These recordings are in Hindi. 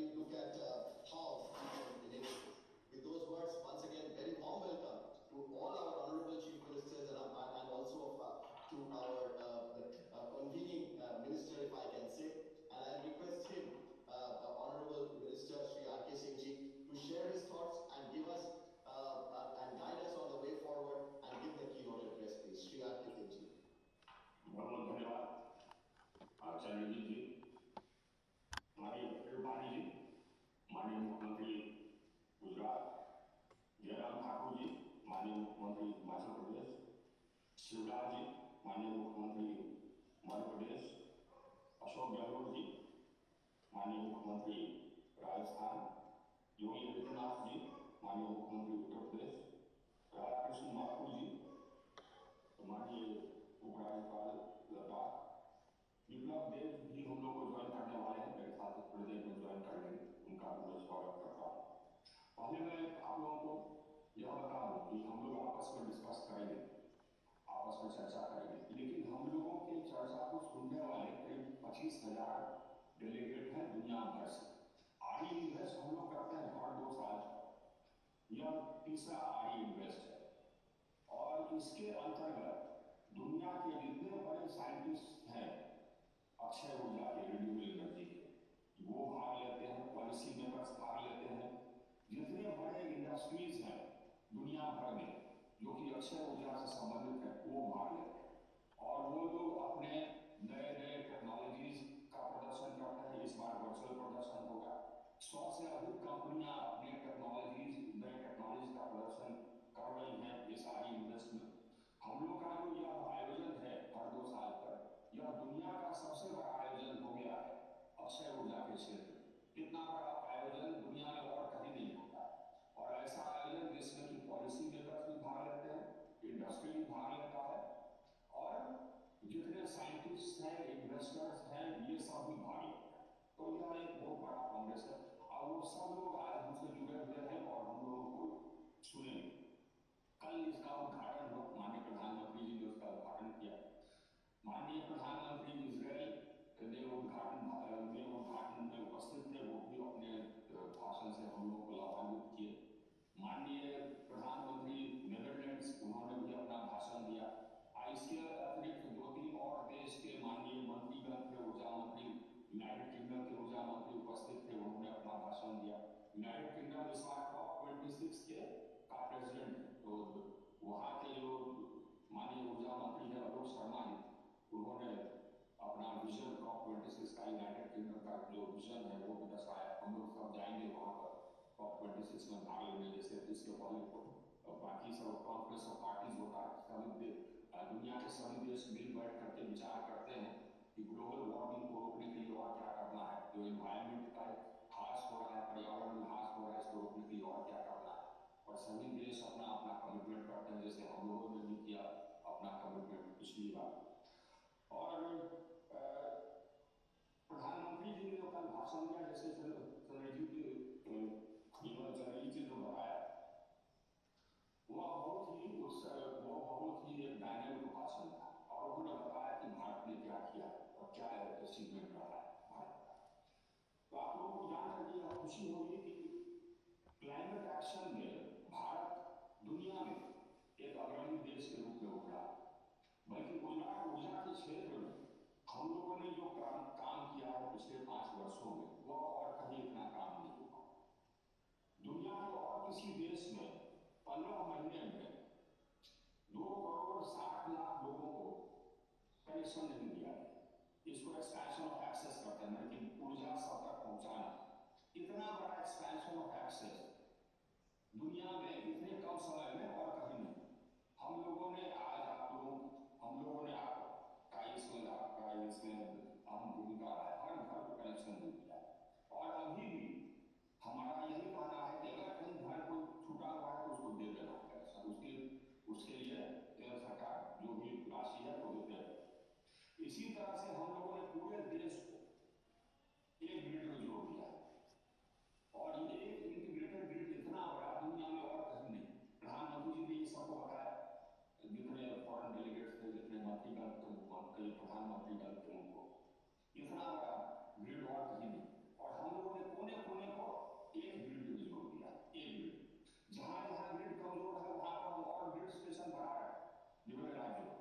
we look at how we can enable this. With those words, once again, very warm welcome to all our honorable chief ministers and also to our convening minister, if I can say. And I request him, honorable minister Shri R.K. Singh ji, to share his thoughts and give us and guide us on the way forward and give the keynote address, please. Shri R.K. Singh ji. बहुत धन्यवाद आचार्य जी, हमारे रूपाणी जी, माननीय मुख्यमंत्री गुजरात, जयराम ठाकुर जी, माननीय मुख्यमंत्री हिमाचल प्रदेश, शिवराज जी, माननीय मुख्यमंत्री मध्य प्रदेश, अशोक गहलोत जी, माननीय मुख्यमंत्री राजस्थान, योगी आदित्यनाथ जी, माननीय मुख्यमंत्री उत्तर प्रदेश, राधाकृष्ण माथुर जी, माननीय उपराज्यपाल लद्दाख, विप्लव देव भी हम लोग को ज्वाइन करने वाले हैं, मेरे साथ प्रेजेंट में ज्वाइन कर लेंगे, उनका मैं स्वागत करता हूँ। पहले मैं आप लोगों को यह बता दूं कि हम लोग आपस में डिस्कस करेंगे, आपस में चर्चा करेंगे, लेकिन हम लोगों की चर्चा को सुनने वाले करीब 25,000 डेलीगेट हैं दुनिया भर से। आरई इन्वेस्ट हम लोग करते हैं हर 2 साल, यह तीसरा आरई इन्वेस्ट है और इसके अंतर्गत दुनिया के जितने बड़े साइंटिस्ट हैं अक्षय ऊर्जा के, रिन्यूएबल एनर्जी के, वो भाग लेते हैं, पॉलिसी मेकर्स भाग लेते हैं, जितने बड़े इंडस्ट्रीज हैं दुनिया भर में जो कि अक्षय ऊर्जा से संबंधित है वो भाग लेते हैं और वो लोग अपने नए नए टेक्नोलॉजीज का प्रदर्शन करते हैं। इस बार वर्चुअल प्रदर्शन होगा, 100 से अधिक कंपनियां अपने टेक्नोलॉजीज, नए टेक्नोलॉजी का प्रदर्शन कर रही हैं इस आरई इन्वेस्ट में। हम लोग का जो यह आयोजन है हर 2 साल पर, यह दुनिया का सबसे बड़ा आयोजन हो गया है अक्षय ऊर्जा के क्षेत्र में। इतना बड़ा आयोजन दुनिया में और कहीं नहीं होता और ऐसा आयोजन जिसमें कि पॉलिसी मेकर्स भी भाग लेते हैं, इंडस्ट्री भी भाग लेता है और जितने साइंटिस्ट हैं, इन्वेस्टर्स हैं, ये सब भी भाग लेते हैं। तो यह एक बहुत बड़ा कांग्रेस है और वो सब लोग आज हमसे जुड़े हुए हैं और हम लोगों को सुनेंगे। कल इसका उद्घाटन हो, माननीय प्रधानमंत्री जी ने उसका उद्घाटन किया। माननीय प्रधानमंत्री इजराइल ने उद्घाटन में उपस्थित थे, वो भी अपने भाषण से हम लोगों को लाभान्वित किए। माननीय प्रधानमंत्री नीदरलैंड्स, उन्होंने भी अपना भाषण दिया। इसके अतिरिक्त 2-3 और देश के माननीय मंत्रीगण थे, ऊर्जा मंत्री, यूनाइटेड किंगडम के ऊर्जा मंत्री उपस्थित थे, उन्होंने अपना भाषण दिया। यूनाइटेड किंगडम इस बार COP26 का प्रेसिडेंट है, तो वहाँ के जो माननीय ऊर्जा मंत्री है अलोक शर्मा जी, उन्होंने अपना विजन COP26 का, यूनाइटेड किंगडम का जो विजन है वो भी दर्शाया। हम लोग सब जाएंगे वहाँ पर COP26 में भाग लेने, जैसे इसके पहले बाकी सब कॉन्फ्रेंस ऑफ पार्टीज होता है, सभी दुनिया के सभी देश मिल बैठ करके विचार करते हैं कि ग्लोबल वार्मिंग को रोकने के लिए और क्या करना है, जो एनवायरमेंट का ह्रास हो रहा है, पर्यावरण में ह्रास हो रहा है, इसको रोकने के लिए और क्या करना है। और सभी देश अपना अपना कमिटमेंट करते हैं, जैसे हम लोगों ने भी किया अपना कमिटमेंट पिछली बार। और प्रधानमंत्री जी ने जो कल भाषण दिया, जैसे चंद्र जी ने जो बताया, वो बहुत ही एक डायनेमिक भाषण था और उन्होंने बताया कि भारत ने क्या किया और क्या अचीवमेंट रहा है भारत का। तो आप लोगों को जानकर यह खुशी होगी कि क्लाइमेट एक्शन में भारत दुनिया में एक अग्रणी देश के रूप में उभरा, बल्कि ऊर्जा के क्षेत्र में हम लोगों ने जो काम किया है पिछले 5 वर्षों में, वह और कहीं इतना काम नहीं हुआ। दुनिया के और किसी देश में 15 महीने में 2,60,00,000 लोगों को कनेक्शन नहीं दिया है। इसको एक्सपेंशन ऑफ एक्सेस करते हैं, कि ऊर्जा सब तक पहुंचाना। इतना बड़ा एक्सपेंशन ऑफ एक्सेस दुनिया में इतने कम समय में और कहीं नहीं। हम लोगों ने आज हम लोगों ने आपका इसमें अहम भूमिका है, हर घर को कनेक्शन दे दिया और अभी भी हमारा यही कहना है कि अगर कहीं घर कोई छूटा हुआ है तो उसको दे देना कनेक्शन, उसके लिए केंद्र सरकार जो भी राशि है वो देते हैं। इसी तरह से हम लोगों ने पूरे देश को एक ग्रिड में जोड़ दिया और ये एक इंटीग्रेटेड ग्रिड इतना बड़ा दुनिया में और कहीं नहीं। प्रधानमंत्री जी ने ये सबको बताया, जितने फॉरेन डेलीगेट्स थे, जितने मंत्रीगण थे, प्रधानमंत्री गण थे, उनको इतना बड़ा ग्रिड और कहीं नहीं। और हम लोगों ने कोने कोने को एक ग्रिड में जोड़ दिया, एक ग्रिड। जहां जहां ग्रिड कमजोर है वहां पर हम और ग्रिड स्टेशन बढ़ा रहे हैं विभिन्न राज्यों,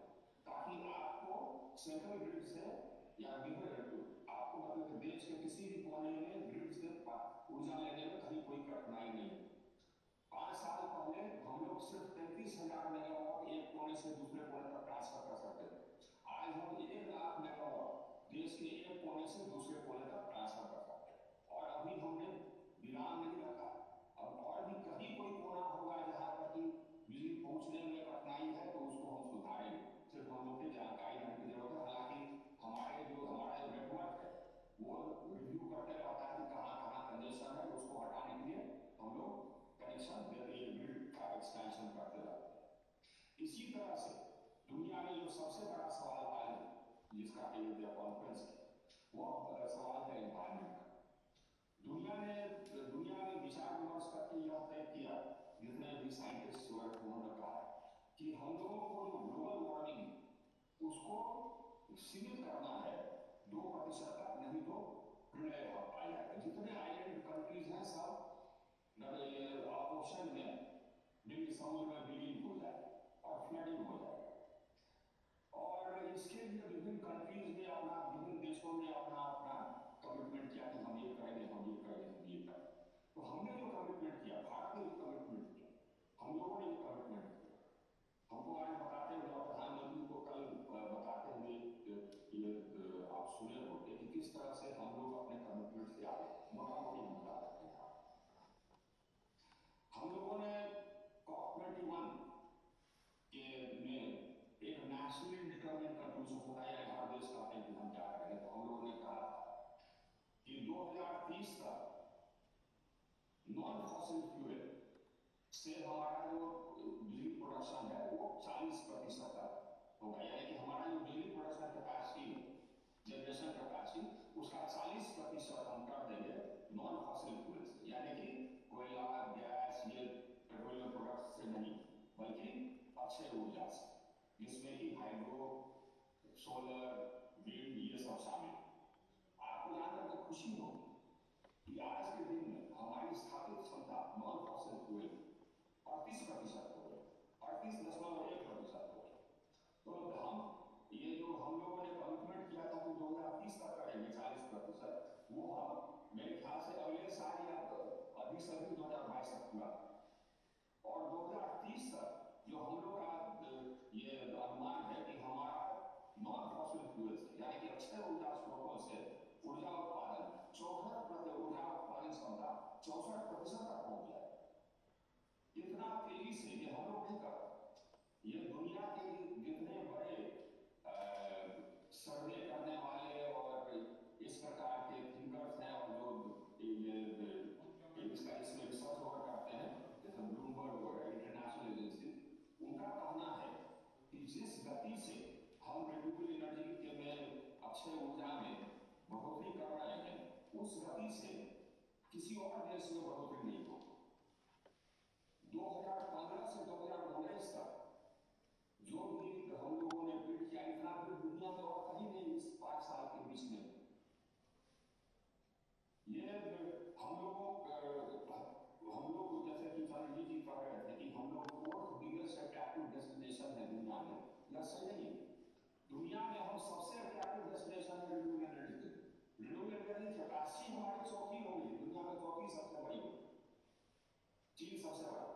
ताकि आपको सेंट्रल ग्रिड से या आपको मतलब देश के किसी भी कोने में ग्रिड से ऊर्जा लेने में कहीं कोई कठिनाई नहीं है। 5 साल पहले हम लोग सिर्फ 33,000 मेगावाट एक कोने से दूसरे कोने तक ट्रांसफर कर सकते थे। आज हम 1 लाख मेगावाट देश के एक कोने से दूसरे कोने तक ट्रांसफर कर सकते हैं। और अभी हमने विराम नहीं रखा, अब और भी कहीं कोई कोना होगा जहां पर कि बिजली पहुंचने में कठिनाई है तो उसको हम सुधारेंगे। सिर्फ हम लोग की जानकारी रहने की जरूरत है। हालांकि हमारा जो नेटवर्क है वो रिव्यू करते रहता है कि कहाँ कहाँ कंजेशन है, उसको हटाने के लिए हम लोग कनेक्शन देते हैं, ग्रिड का एक्सपेंशन करते रहते हैं। इसी तरह से दुनिया में जो सबसे बड़ा सवाल आज जिसका कॉन्फ्रेंस है वो सवाल है एनवायरमेंट का। दुनिया में विचार विमर्श करके यह तय किया, जितने भी साइंटिस्ट उन्होंने कहा कि हम लोगों को जो ग्लोबल वार्मिंग उसको सीमित करना है 2% तक, नहीं तो प्रलय आ जाएगा। जितने आइलैंड कंट्रीज हैं सब ओशन में समुद्र में विलीन हो जाए और फ्लडिंग हो जाएगा। और इसके लिए विभिन्न कंट्रीज ने विभिन्न देशों ने अपना कमिटमेंट किया कि हम ये करेंगे, हम ये करेंगे, हम ये करेंगे। तो हमने जो कमिटमेंट किया, भारत ने जो कमिटमेंट किया, हम लोगों ने जो कमिटमेंट किया, हमको आज बताते हुए और प्रधानमंत्री को कल बताते हुए ये आप सुने होंगे कि किस तरह से हम लोग अपने कमिटमेंट से आगे मोटा मोटी हम बता सकते हैं। हम लोगों ने COP21 के में एक नेशनली डिटरमाइंड कंक्लूजन बताया, हर देश कहते हैं कि हम क्या करेंगे। तो हम लोगों ने कहा कि 2030 तक नॉन फॉसिल फ्यूल से हमारा जो बिजली प्रोडक्शन है वो 40% तक होगा। यानी कि हमारा जो बिजली प्रोडक्शन कैपेसिटी है, जनरेशन कैपेसिटी, उसका 40% हम कर देंगे नॉन फॉसिल फ्यूल से, यानी कि कोयला, गैस, ये पेट्रोलियम प्रोडक्ट्स से नहीं, बल्कि अक्षय ऊर्जा से, जिसमें कि हाइड्रो, सोलर, विंड ये सब शामिल। आपको जानकर के खुशी होगी कि आज के दिन में हमारी स्थापित क्षमता नॉन फॉसिल फ्यूल 38% हो गई, 38.1% हो गई। तो हम ये जो हम लोगों ने कमिटमेंट किया था कि 2030 तक करेंगे 40%, वो हम मेरे ख्याल से अगले साल या अभी से 2022 तक पूरा, और 2030 तक जो हम लोग का ये अनुमान है कि हमारा नॉन फॉसिल फ्यूल से यानी कि अक्षय ऊर्जा स्रोतों से ऊर्जा उत्पादन 64% ऊर्जा उत्पादन क्षमता 64% तक पहुंच जाए। इतना तेजी से ये हम लोग नहीं कर सकते। ये दुनिया के जितने बड़े सर्वे करने वाले और इस प्रकार के थिंकर्स हैं और जो इसका इसमें रिसर्च वगैरह करते हैं, जैसे ब्लूमबर्ग वगैरह इंटरनेशनल एजेंसी, उनका कहना है कि जिस गति से हम रिन्यूएबल एनर्जी के में अक्षय ऊर्जा में बढ़ोतरी कर रहे हैं, उस गति से किसी और देश में बढ़ोतरी नहीं होगी। 2015 से 2019 तक जो भी हम लोगों ने बिल्ड किया, इतना बिल्ड दुनिया में और कहीं नहीं इस 5 साल के बीच में। ये हम लोग जैसे कि चंद्रजी जी कह रहे थे कि हम लोग 4th बिगेस्ट अट्रैक्टिव डेस्टिनेशन है दुनिया में, यह सही नहीं है। दुनिया में हम सबसे अट्रैक्टिव डेस्टिनेशन है renewable energy. Renewable energy capacity हमारी चौथी होगी, दुनिया में चौथी सबसे बड़ी होगी, चीन सबसे बड़ा।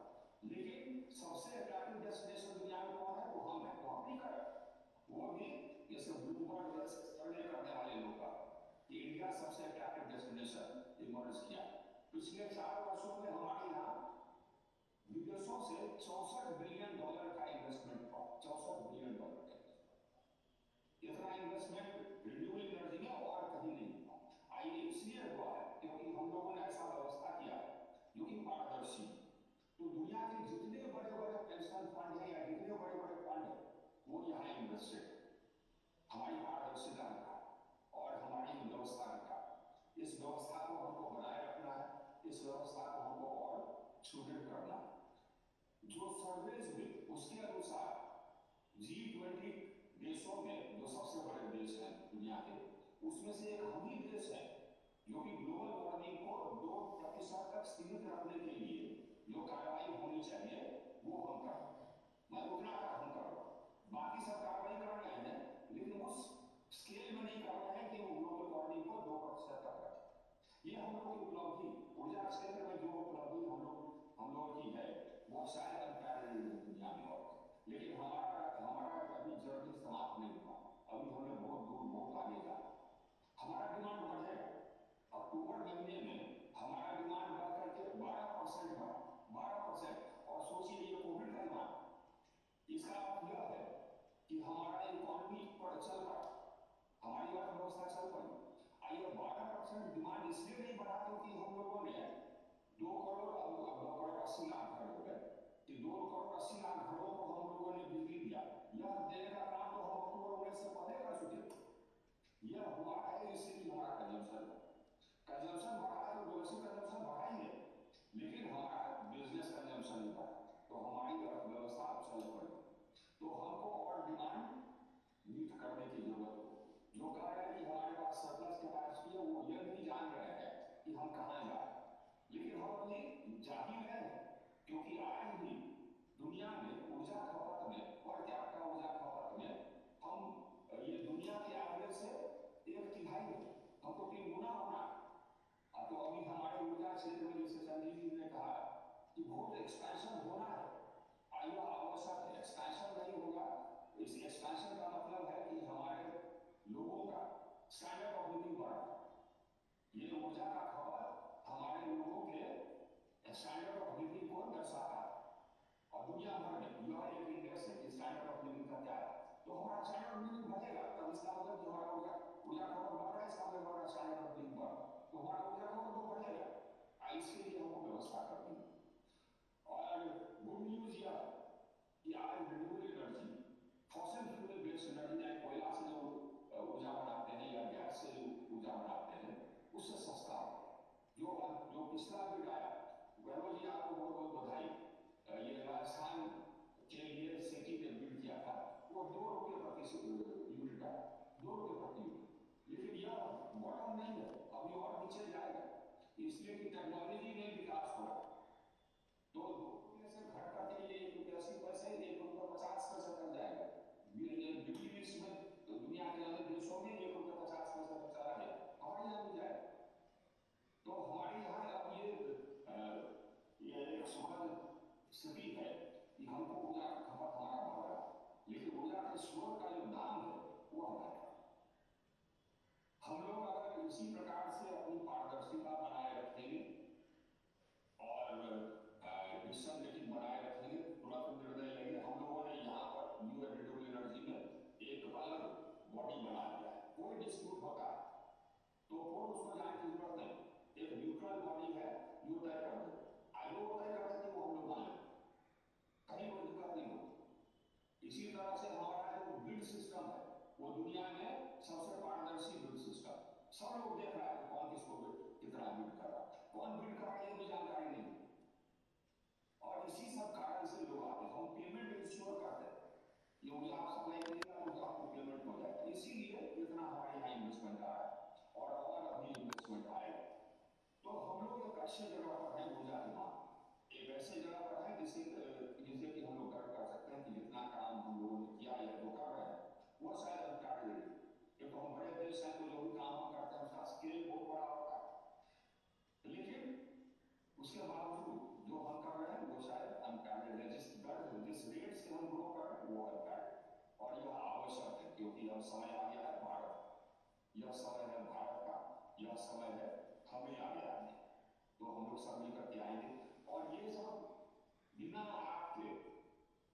लेकिन सबसे अट्रैक्टिव डेस्टिनेशन दुनिया में कौन है? वो हम है, तो हम नहीं करें। वो भी जैसे ब्लूमबर्ग जैसे सर्वे करने वाले लोग का कि इंडिया सबसे अट्रैक्टिव डेस्टिनेशन इमर्ज किया। पिछले 4 वर्षों में हमारे यहाँ विदेशों से $64 बिलियन का इन्वेस्टमेंट हुआ, $64 बिलियन का इतना इन्वेस्टमेंट रिन्यूएबल एनर्जी में और कहीं नहीं हुआ। आइए इसलिए हुआ है क्योंकि हम लोगों ने ऐसा व्यवस्था किया है जो कि पारदर्शी। तो दुनिया के जितने बड़े बड़े पेंशन फंड है या जितने बड़े बड़े फंड है वो यहाँ इन्वेस्टेड हमारी पारदर्शिता के कारण और हमारी व्यवस्था के कारण। इस व्यवस्था को हमको बनाए रखना है, इस व्यवस्था को हमको और सुदृढ़ करना है। जो सर्वेज हुए उसके अनुसार G20 देशों में जो सबसे बड़े देश हैं दुनिया के, उसमें से एक हम ही देश है जो कि ग्लोबल वार्मिंग को 2% तक सीमित रखने के लिए जो कार्रवाई होनी चाहिए वो हम कर रहे हैं। मैं उतना का हम कर रहा हूँ, बाकी सब कार्रवाई कर रहे हैं, लेकिन उस स्केल में नहीं कर रहे हैं कि वो ग्लोबल वार्मिंग को 2% तक रखें। ये हम लोगों की उपलब्धि, ऊर्जा क्षेत्र में जो उपलब्धि हम लोगों की है वो शायद अनपैरेलल्ड दुनिया में और, लेकिन हमारा अभी जर्नी समाप्त नहीं हुआ, अभी हमें बहुत दूर बहुत आगे जाना। हमारा डिमांड बढ़ेगा। अक्टूबर महीने में हमारा डिमांड बढ़ करके 12% बढ़ा, 12%। और सोचिए ये कोविड का डिमांड, इसका अर्थ यह है कि हमारा इकोनॉमी पर चल पड़ा, हमारी अर्थव्यवस्था चल पड़ी। आइए 12% डिमांड इसलिए नहीं बढ़ा क्योंकि हम लोगों ने 2 करोड़, अब 2 करोड़ 80 लाख घर हो गए, कि 2 करोड़ 80 लाख घरों को हम लोगों ने बिजली दिया। यह देने का काम तो हम अक्टूबर 19 से पहले कर चुके थे। यह हुआ है इसलिए हमारा कंजम्पशन बढ़ा है, तो डोमेस्टिक कंजम्पशन बढ़ाएंगे, लेकिन हमारा बिजनेस कंजम्पशन नहीं बढ़ा, तो हमारी अर्थव्यवस्था चल पड़ी। तो हमको और डिमांड मीट करने की जरूरत है। जो कह रहे हैं कि हमारे पास सरप्लस कैपेसिटी है, वो यह नहीं जान रहे हैं कि हम कहाँ जा रहे हैं, लेकिन हम अपनी जा ही रहे हैं, क्योंकि आज भी दुनिया में ऊर्जा खपत में, पर कैपिटा ऊर्जा खपत में हम ये दुनिया के एवरेज से 1/3 है, हमको 3 गुना होना। तो अभी हमारे ऊर्जा क्षेत्र में जैसे संजीव जी ने कहा कि बहुत एक्सपेंशन होना है, आइए आवश्यक है, एक्सपेंशन नहीं होगा। इस एक्सपेंशन का मतलब है कि हमारे लोगों का स्टैंडर्ड ऑफ लिविंग बढ़ रहा है। ये ऊर्जा का खपत हमारे लोगों के स्टैंडर्ड ऑफ लिविंग को दर्शाता है, और दुनिया भर में यह एक इंडेक्स है कि स्टैंडर्ड ऑफ लिविंग का क्या है। तो हमारा स्टैंडर्ड ऑफ लिविंग बढ़ेगा, तब इसका मतलब कि हमारा ऊर्जा खपत बढ़ रहा है, इसका मतलब हमारा स्टैंडर्ड ऑफ लिविंग बढ़ रहा है, तो हमारा ऊर्जा खपत तो बढ़ेगा। इसके लिए हमको व्यवस्था करनी है। और गुड न्यूज यह कि आज renewable energy, fossil fuel based energy, यानी कोयला से जो ऊर्जा बनाते हैं या गैस से जो ऊर्जा बनाते हैं, उससे सस्ता हो। जो पिछला बिल आया, वैभव जी आपको बहुत बहुत बधाई। ये राजस्थान के लिए सिटी ने बिल किया था, वो 2 रुपये प्रति यूनिट आया, 2 रुपये प्रति यूनिट, लेकिन यह बॉटम नहीं है, अभी और नीचे जाएगा, इसलिए कि टेक्नोलॉजी में विकास हो रहा है। तो 2 रुपये से घट करके ये 1 रुपये 80 पैसे, 1 रुपये 50 पैसे तक जाएगा। मिडिल ईस्ट में, तो दुनिया के अन्य देशों में 1 रुपये 50 पैसे तक चला गया, हमारे यहाँ भी जाएगा। तो हमारे यहाँ अब ये एक सुखद स्थिति है कि हमको ऊर्जा की खपत हमारा बढ़ रहा है, लेकिन ऊर्जा के स्रोत का जो दाम है वो हम घट रहा है। हम लोग अगर इसी प्रकार से अपनी पारदर्शिता बनाए रखेंगे और डिसीजन मेकिंग बनाए रखेंगे, तुरंत निर्णय लेंगे। हम लोगों ने यहाँ पर न्यू रिन्यूएबल एनर्जी में एक अलग बॉडी बना दिया है, कोई डिस्प्यूट होता है तो कोर्ट उसको जाने की जरूरत नहीं, एक न्यूट्रल बॉडी है जो तय कर दे, आगे वो तय कर देती, वो हम लोग मान लेते, कहीं कोई दिक्कत नहीं होती। इसी तरह से हमारा जो बिड सिस्टम है वो दुनिया में सबसे पारदर्शी बिड सिस्टम, सब लोग देख रहा है कि कौन किसको कितना बिड कर रहा है, कौन बिड कर रहा है ये भी जानकारी नहीं। और इसी सब कारण से लोग आते हैं, हम पेमेंट इंश्योर करते हैं, ये ऊर्जा आप सप्लाई करिएगा तो आपको पेमेंट हो जाएगा, इसीलिए इतना हमारे यहाँ इन्वेस्टमेंट आ रहा है और अभी इन्वेस्टमेंट आएगा। तो हम लोग एक अच्छे जगह पर है, ऊर्जा की मांग एक ऐसे जगह पर है जिसे कि हम लोग गर्व कर सकते हैं कि जितना काम हम लोगों ने किया या जो कर रहे हैं वो शायद अनपैरेलल्ड है। क्योंकि हम बड़े देश हैं तो जो भी काम हम करते हैं उसका स्केल बहुत बड़ा होता है, लेकिन उसके बावजूद जो हम कर रहे हैं वो शायद अनपैरेलल्ड है। जिस रेट से हम ग्रो कर रहे हैं वो अनपैरेलल्ड, और यह आवश्यक है क्योंकि अब समय आ गया है भारत, यह समय है भारत का, यह समय है हमें आगे आने, तो हम लोग सब मिलकर के आएंगे। और ये सब बिना आपके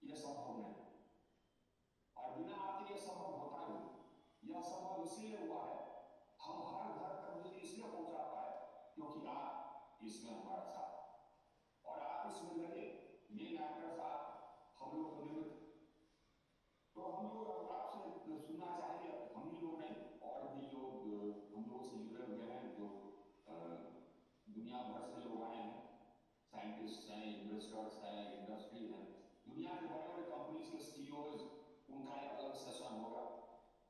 ये संभव नहीं, और बिना आपके ये संभव होता नहीं। यह संभव इसलिए हुआ है, हम हर घर तक बिजली इसलिए पहुंचा पाए क्योंकि आप इसमें हमारे साथ, और आप इसमें लगे, मेन एक्टर्स आप, हम लोग को निमित्त। तो हम लोग आपसे सुनना चाहेंगे, हम ही लोग नहीं और भी लोग हम लोगों से जुड़े हुए हैं, जो दुनिया भर से लोग आए हैं, साइंटिस्ट हैं, इन्वेस्टर्स हैं, इंडस्ट्री है, दुनिया के बड़े बड़े कंपनीज के सीईओज, उनका एक अलग सेशन होगा,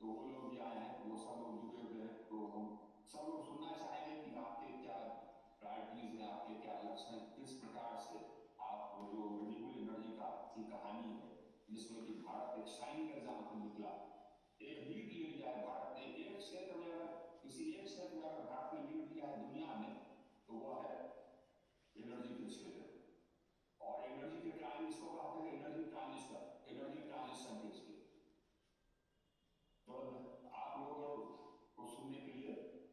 तो वो लोग भी आए हैं, वो सब लोग जुड़े हुए हैं। तो हम सब लोग सुनना चाहेंगे कि एक लीड ले लिया है भारत ने, एक क्षेत्र में अगर किसी एक क्षेत्र में अगर भारत ने लीड लिया है दुनिया में, तो वो है एनर्जी के क्षेत्र। और एनर्जी के टाइम इसको कहते हैं एनर्जी ट्रांजिशन, एनर्जी ट्रांजिशन के इसके। तो आप लोग को सुनने के लिए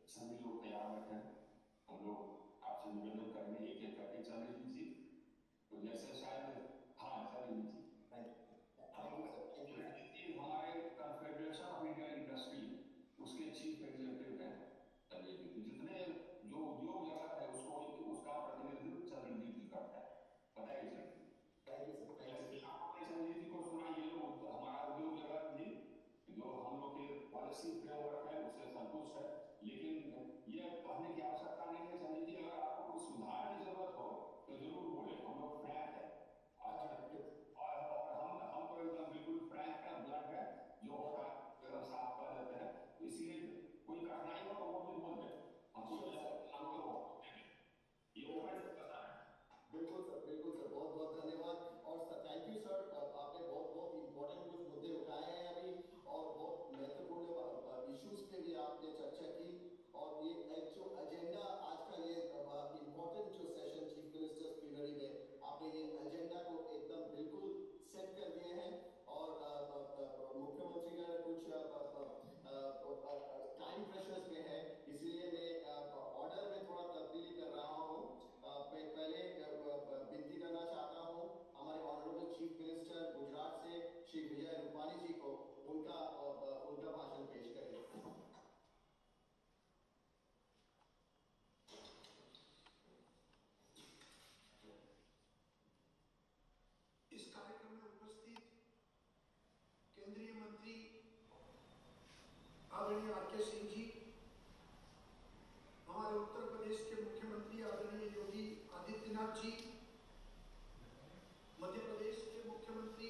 सभी लोग तैयार बैठे हैं। हम लोग आपसे निवेदन करेंगे एक एक करके चंद्र जी। तो जैसे शायद हाँ चंद्र जी हमारे कॉन्फेडरेशन ऑफ इंडियन इंडस्ट्री उसके चीफ एग्जीक्यूटिव हैं चंद्र जी। जितने जो उद्योग जगत है उसको उसका प्रतिनिधित्व चंद्रजीत जी करता है, बताइए सर। चंद्रजीत जी को सुना, ये लोग हमारा उद्योग जगत भी जो हम लोग के पॉलिसी फ्रेमवर्क है उससे संतुष्ट है, लेकिन ये कहने की आवश्यकता नहीं है चंद्र जी, अगर आपको कोई सुधार की जरूरत हो तो जरूर बोले, हम लोग फ्रैंक है। और हम तो एकदम बिल्कुल फ्रैंक है, ब्लड है, जो होगा एकदम साफ कर देते हैं। तो इसलिए कोई कठिनाई हो तो वो भी बोल दे, हमको ये ओपन डिस्कशन है। बिल्कुल सर, बहुत बहुत धन्यवाद। और सर थैंक यू सर, आपने बहुत बहुत इंपॉर्टेंट कुछ मुद्दे उठाए हैं अभी, और बहुत महत्वपूर्ण इश्यूज पे भी आपने चर्चा की। और ये एक जो एजेंडा आज का ये इंपॉर्टेंट जो सेशन चीफ मिनिस्टर्स प्लीनरी में आपने ये एजेंडा को एकदम बिल्कुल सेट कर दिए हैं। और मुख्यमंत्री ने कुछ टाइम प्रेशर्स में है, इसलिए मैं ऑर्डर में थोड़ा तब्दीली कर रहा हूँ। पहले विनती करना चाहता हूँ हमारे ऑनरेबल चीफ मिनिस्टर गुजरात से श्री विजय रूपानी जी को, उनका भाषण पेश करें। इस कार्यक्रम में उपस्थित केंद्रीय मंत्री आदरणीय आर.के. सिंह जी, हमारे उत्तर प्रदेश के मुख्यमंत्री आदरणीय योगी आदित्यनाथ जी, मध्य प्रदेश के मुख्यमंत्री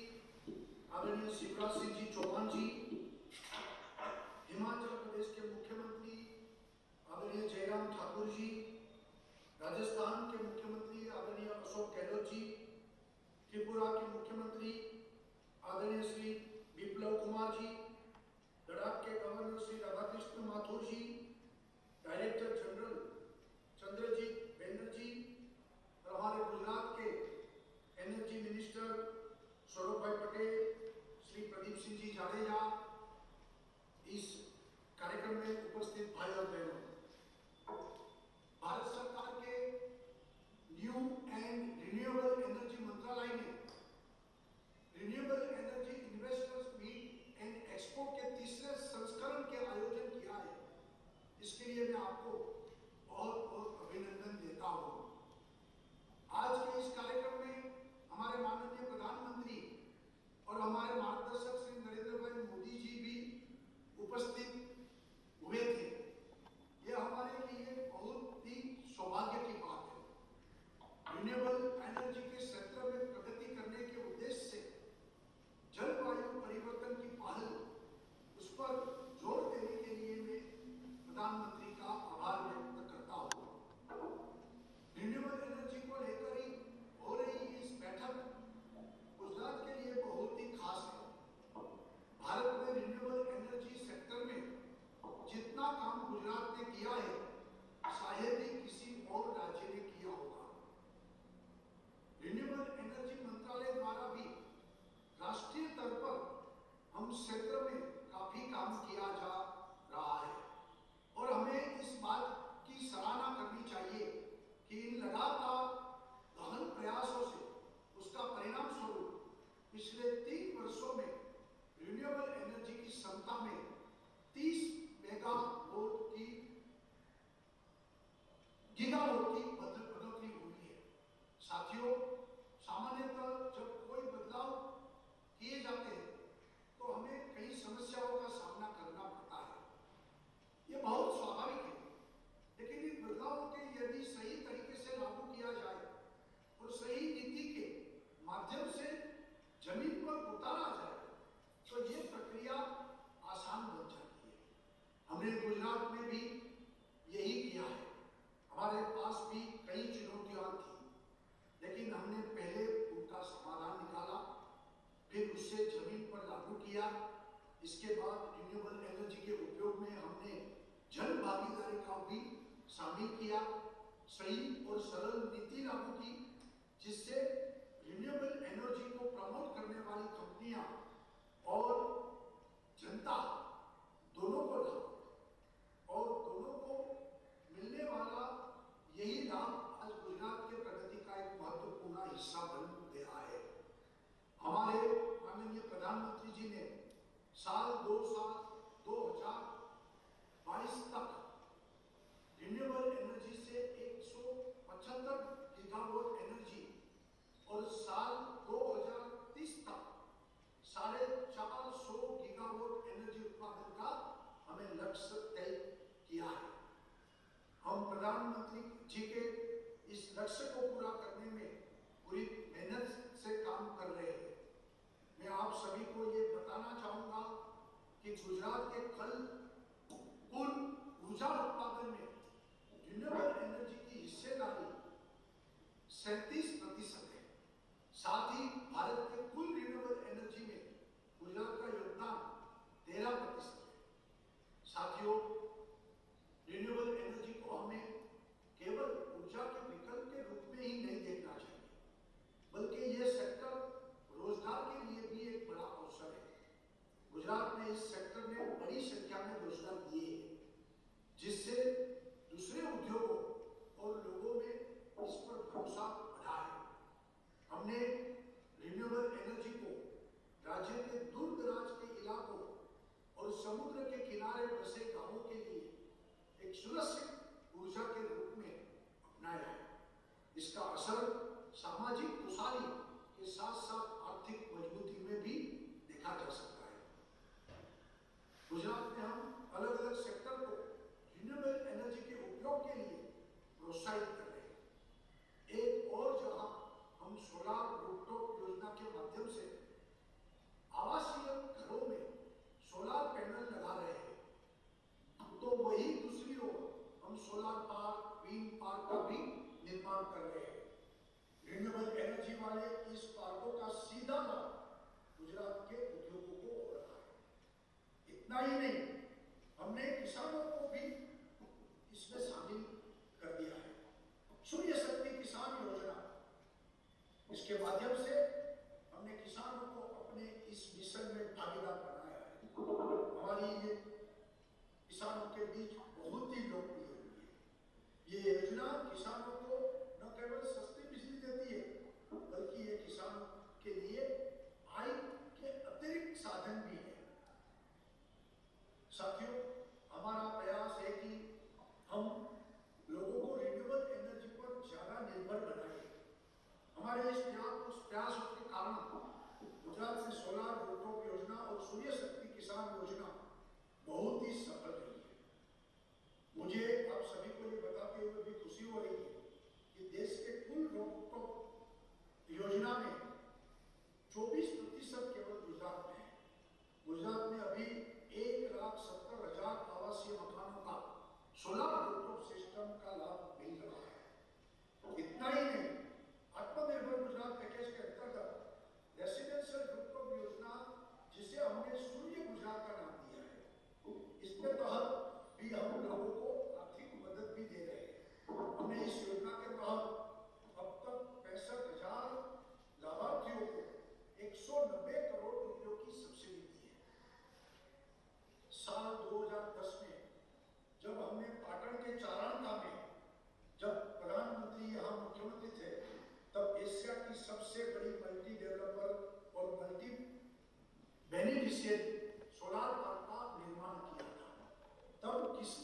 आदरणीय शिवराज सिंह जी चौहान जी, हिमाचल प्रदेश के मुख्यमंत्री आदरणीय जयराम ठाकुर जी, राजस्थान के मुख्यमंत्री आदरणीय अशोक गहलोत जी, त्रिपुरा के मुख्यमंत्री आदरणीय श्री विप्लव कुमार जी, लद्दाख के governor Shri Radhakrishna Mathur ji, director general Chandrajit Banerjee, और हमारे गुजरात के एनर्जी मिनिस्टर सौरभ भाई पटेल, श्री प्रदीप सिंह जी जाडेजा, इस कार्यक्रम में उपस्थित भाई और बहनों, भारत सरकार के न्यू एंड रिन्यूएबल एनर्जी मंत्रालय ने renewable energy investors meet and expo के तीसरे संस्करण के आयोजन किया है। इसके लिए मैं आपको बहुत बहुत अभिनंदन देता हूँ। आज के इस कार्यक्रम में हमारे माननीय प्रधानमंत्री और हमारे मार्गदर्शक श्री नरेंद्र भाई मोदी जी भी उपस्थित हुए थे। यह हमारे लिए बहुत ही सौभाग्य की बात है। रिन्यूएबल एनर्जी के क्षेत्र में प्रगति करने के उद्देश्य से जलवायु परिवर्तन की पहल, उस पर जोर देने के लिए मैं प्रधानमंत्री का आभार बाद रिन्यूएबल एनर्जी के उपयोग में हमने जन भागीदारी का भी शामिल किया, सही और सरल नीति लागू की, जिससे रिन्यूएबल एनर्जी को प्रमोट करने वाली कंपनियां और जनता दोनों को लाभ और दोनों को मिलने वाला यही लाभ आज गुजरात के प्रगति का एक महत्वपूर्ण हिस्सा बन गया है। हमारे माननीय प्रधानमंत्री जी ने साल 2022 तक रिन्यूएबल एनर्जी से 175 गीगावाट एनर्जी और साल 2030 तक 450 गीगावाट एनर्जी उत्पादन का हमें लक्ष्य तय किया है। हम प्रधानमंत्री जी के इस लक्ष्य को पूरा करने में पूरी मेहनत से काम कर रहे हैं। मैं आप सभी को ये बताना चाहूंगा कि गुजरात के कुल ऊर्जा उत्पादन में रिन्यूएबल एनर्जी की हिस्सेदारी 37% है। साथ ही भारत के कुल रिन्यूएबल एनर्जी में गुजरात का योगदान 13% है। साथियों, रिन्यूएबल एनर्जी को हमें केवल ऊर्जा के विकल्प के रूप में ही नहीं देखना चाहिए, बल्कि यह सेक्टर रोजगार के लिए भी एक बड़ा अवसर है। गुजरात में इस सेक्टर ने बड़ी संख्या में रोजगार दिए हैं, जिससे दूसरे उद्योगों और लोगों में इस पर भरोसा बढ़ा है। हमने रिन्यूएबल एनर्जी को राज्य के दूर दराज के इलाकों और समुद्र के किनारे बसे गांवों के लिए एक सुरक्षित ऊर्जा के रूप में अपनाया है। इसका असर सामाजिक खुशहाली के साथ साथ आर्थिक मजबूती में भी देखा जा सकता है। गुजरात में हम अलग अलग सेक्टर को रिन्यूएबल एनर्जी के उपयोग के लिए प्रोत्साहित कर रहे हैं। एक और जहां हम सोलर रूफटॉप योजना के माध्यम से आवासीय घरों में सोलर पैनल लगा रहे हैं, तो वही दूसरी ओर हम सोलर पार्क, विंड पार्क का भी निर्माण कर रहे हैं। रिन्यूएबल एनर्जी वाले इस पार्कों का सीधा लाभ गुजरात के उद्योगों को हो रहा है। इतना ही नहीं, हमने किसानों को भी इसमें शामिल कर दिया है। सूर्य शक्ति किसान योजना, इसके माध्यम से हमने किसानों को अपने इस मिशन में भागीदार बनाया है। हमारी ये किसानों के बीच बहुत ही लोकप्रिय हुई है। ये योजना किसानों को न केवल सस्ती बिजली देती है, बल्कि ये किसानों के लिए आय के अतिरिक्त साधन भी है। साथियों, हमारा प्रयास है कि हम लोगों को रिन्यूएबल एनर्जी पर ज्यादा निर्भर बनाए। हमारे इस प्रयास के कारण गुजरात से सोलर रूफटॉप योजना और सूर्य शक्ति किसान योजना बहुत ही सफल रही है। मुझे आप सभी को ये बताते हुए भी खुशी हो रही है कि देश के कुल रूफटॉप योजना में 24% केवल गुजरात में है। गुजरात में अभी 1,70,000 आवासीय मकानों का सोलर रूफटॉप सिस्टम का लाभ मिल रहा है। इतना ही नहीं, आत्मनिर्भर गुजरात पैकेज के अंतर्गत रेसिडेंशियल रूफटॉप योजना, जिसे हमने सूर्य गुजरात का नाम दिया है, इसके तहत भी हम लोगों को आर्थिक मदद भी दे रहे हैं। हमने इस योजना के तहत अब तक 65,000 लाभार्थियों को 190 करोड़ रुपयों की सब्सिडी दी है। साल 2010 में जब हमने पाटन के चारणका में, जब प्रधानमंत्री यहाँ मुख्यमंत्री थे, तब एशिया की सबसे बड़ी मल्टी डेवलपर और मल्टी बेनिफिशियरी सोलर पार्क का निर्माण किया था। तब किसी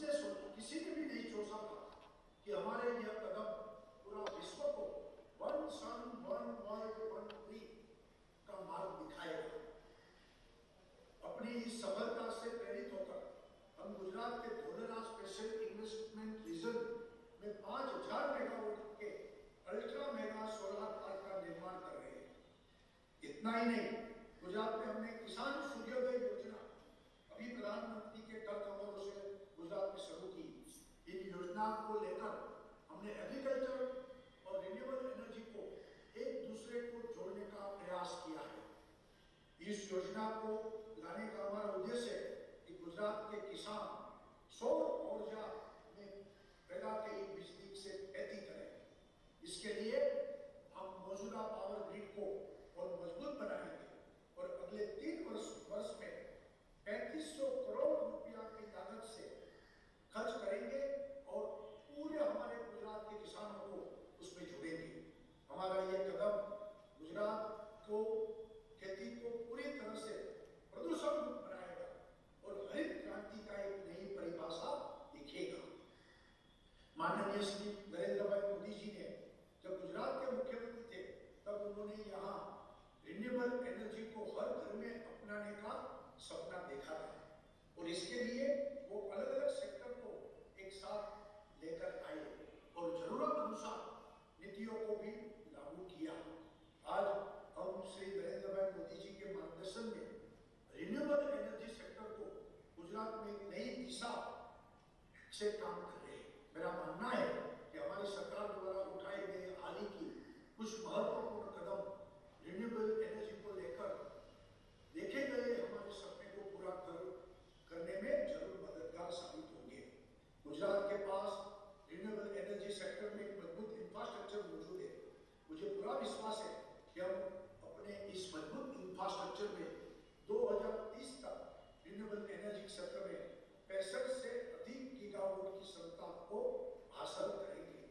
इसलिए वो अलग अलग सेक्टर को एक साथ लेकर आए और जरूरत अनुसार नीतियों को भी लागू किया। आज हम श्री नरेंद्र भाई मोदी जी के मार्गदर्शन में रिन्यूएबल एनर्जी सेक्टर को गुजरात में एक नई दिशा से काम कर रहे हैं। मेरा मानना है कि हमारी सरकार द्वारा उठाए गए हाल ही की कुछ महत्वपूर्ण कदम रिन्यूएबल एनर्जी को लेकर देखे गए हमारे सपने को पूरा करने में जरूर मददगार साबित होंगे। गुजरात के पास रिन्यूएबल एनर्जी सेक्टर में एक मजबूत इंफ्रास्ट्रक्चर मौजूद है। मुझे पूरा विश्वास है कि हम अपने इस मजबूत इंफ्रास्ट्रक्चर में 2030 तक रिन्यूएबल एनर्जी सेक्टर में 65 से अधिक गीगावाट की क्षमता को हासिल करेंगे।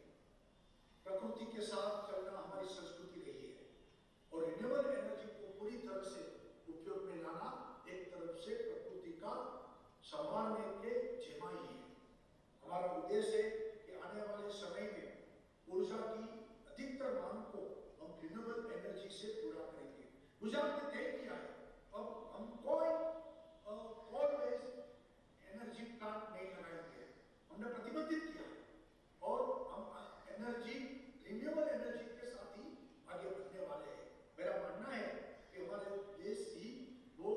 प्रकृति के साथ चलना हमारी संस्कृति रही है और रिन्यूएबल एनर्जी को पूरी तरह से उपयोग में लाना एक तरफ से प्रकृति का संभालने के जिम्मा ही है। हमारा उद्देश्य है कि आने वाले समय में ऊर्जा की अधिकतर मांग को हम रिन्यूएबल एनर्जी से पूरा करेंगे। गुजरात ने तय किया है अब हम कोई कोल बेस्ड एनर्जी प्लांट नहीं लगाएंगे। हमने प्रतिबंधित किया है और हम एनर्जी रिन्यूएबल एनर्जी के साथ ही आगे बढ़ने वाले हैं। मेरा मानना है कि हमारे देश ही वो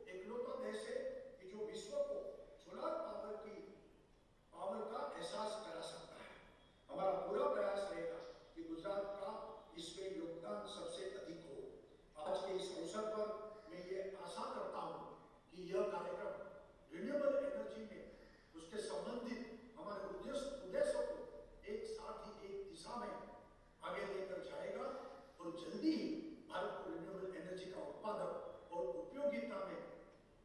एकलौता देश है कि जो विश्व को सोलर पावर का एहसास करा सकता है। हमारा पूरा प्रयास रहेगा कि गुजरात का इसमें योगदान सबसे अधिक हो। आज के इस अवसर पर मैं ये आशा करता हूँ कि यह कार्यक्रम रिन्यूएबल एनर्जी में उसके संबंधित हमारे उद्देश्यों को एक साथ ही एक दिशा में आगे लेकर जाएगा और जल्दी ही भारत को रिन्यूएबल एनर्जी का उत्पादक और उपयोगिता में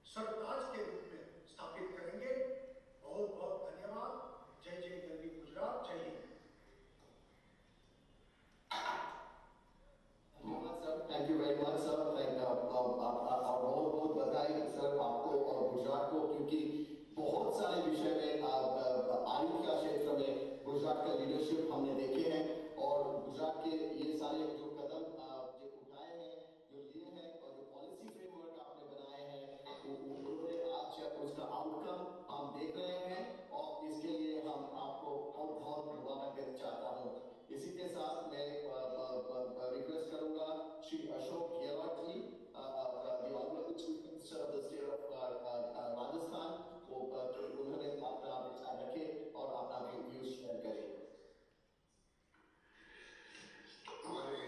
सरताज के रूप में स्थापित करेंगे। बहुत बहुत धन्यवाद। जय जय गरवी गुजरात। जय हिंद। धन्यवाद sir, thank you very much sir. और बहुत बधाई सर आपको और गुजरात को, क्योंकि बहुत सारे विषय में आयुर्वेद क्षेत्र में गुजरात का लीडरशिप हमने देखे हैं और गुजरात के ये सारे जो कदम जो उठाए हैं, जो लिए हैं और जो पॉलिसी फ्रेमवर्क आपने बनाए हैं, उन्होंने आज उसका आउटकम हम देख रहे हैं और इसके लिए हम आपको बहुत बहुत मुबारक देना चाहता हूँ। इसी के साथ मैं रिक्वेस्ट करूंगा Shri Ashok Gehlot ji, the Honorable Chief Minister of the state of Rajasthan, वो उन्होंने अपना विचार रखे और अपना व्यूज शेयर करें। हमारे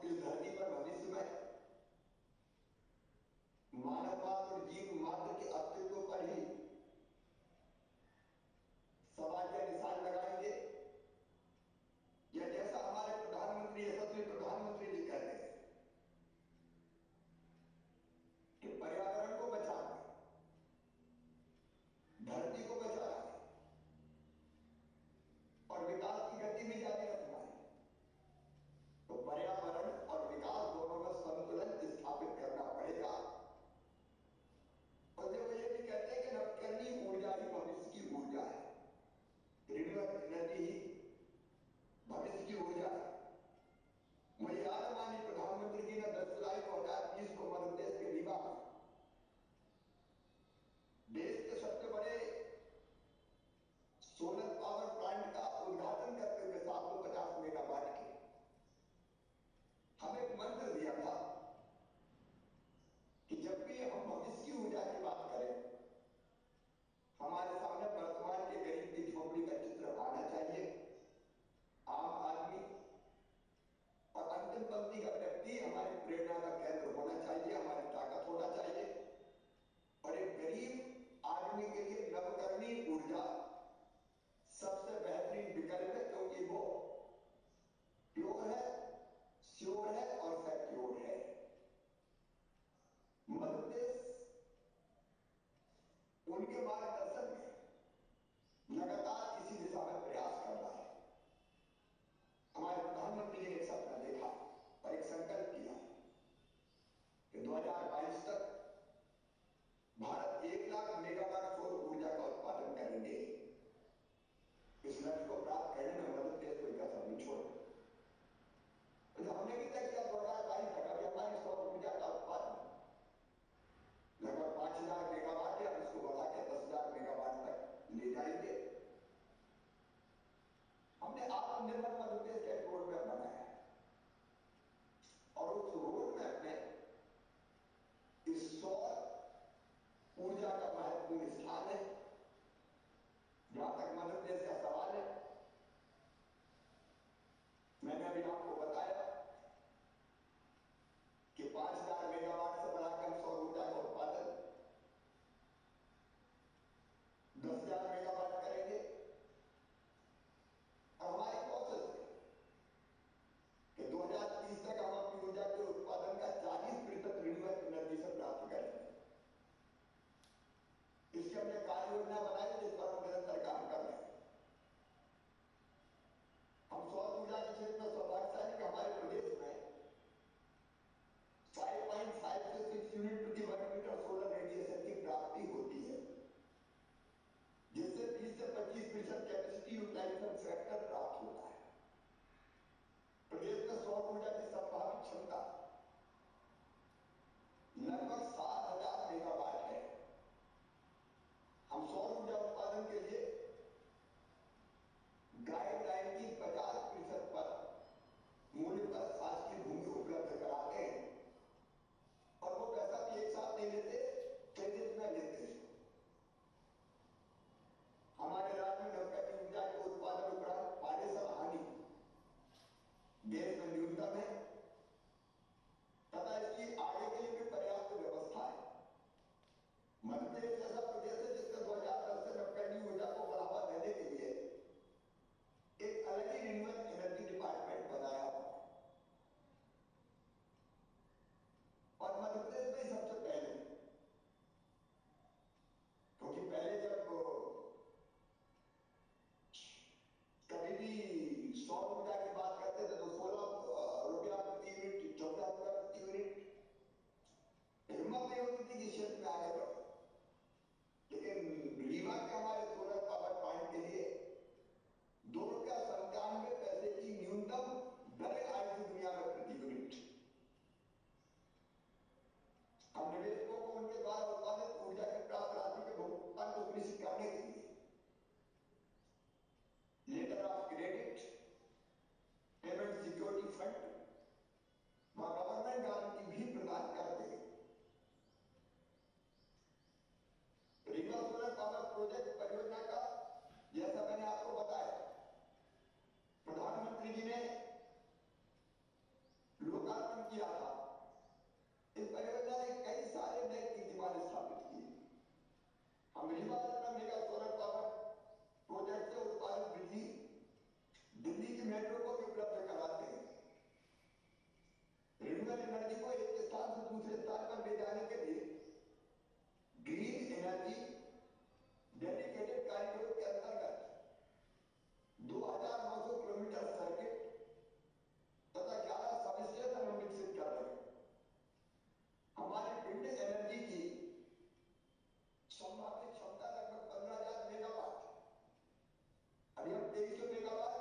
इस धरती पर भविष्य में मानववाद और जीव मात्र के अस्तित्व पर ही सवाल या निशान लगाएंगे, या जैसा हमारे प्रधानमंत्री, यशस्वी प्रधानमंत्री जी कहते हैं कि पर्यावरण को बचाना, धरती को बचाना है और विकास की गति में जारी रखना है, तो पर्यावरण और विकास एनर्जी को एक स्थान से दूसरे स्थान पर ले जाने के लिए ग्रीन एनर्जी डेडिकेटेड कार्यक्रम के अंतर्गत 2,900 किलोमीटर सर्किट तथा 11 सब स्टेशन हम विकसित कर रहे हैं। हमारी विंड एनर्जी की संभावित क्षमता लगभग 15,000 मेगावाट, अभी हम 2300 मेगावाट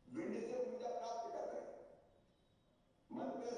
विंड से ऊर्जा प्राप्त कर रहे हैं। मध्य प्रदेश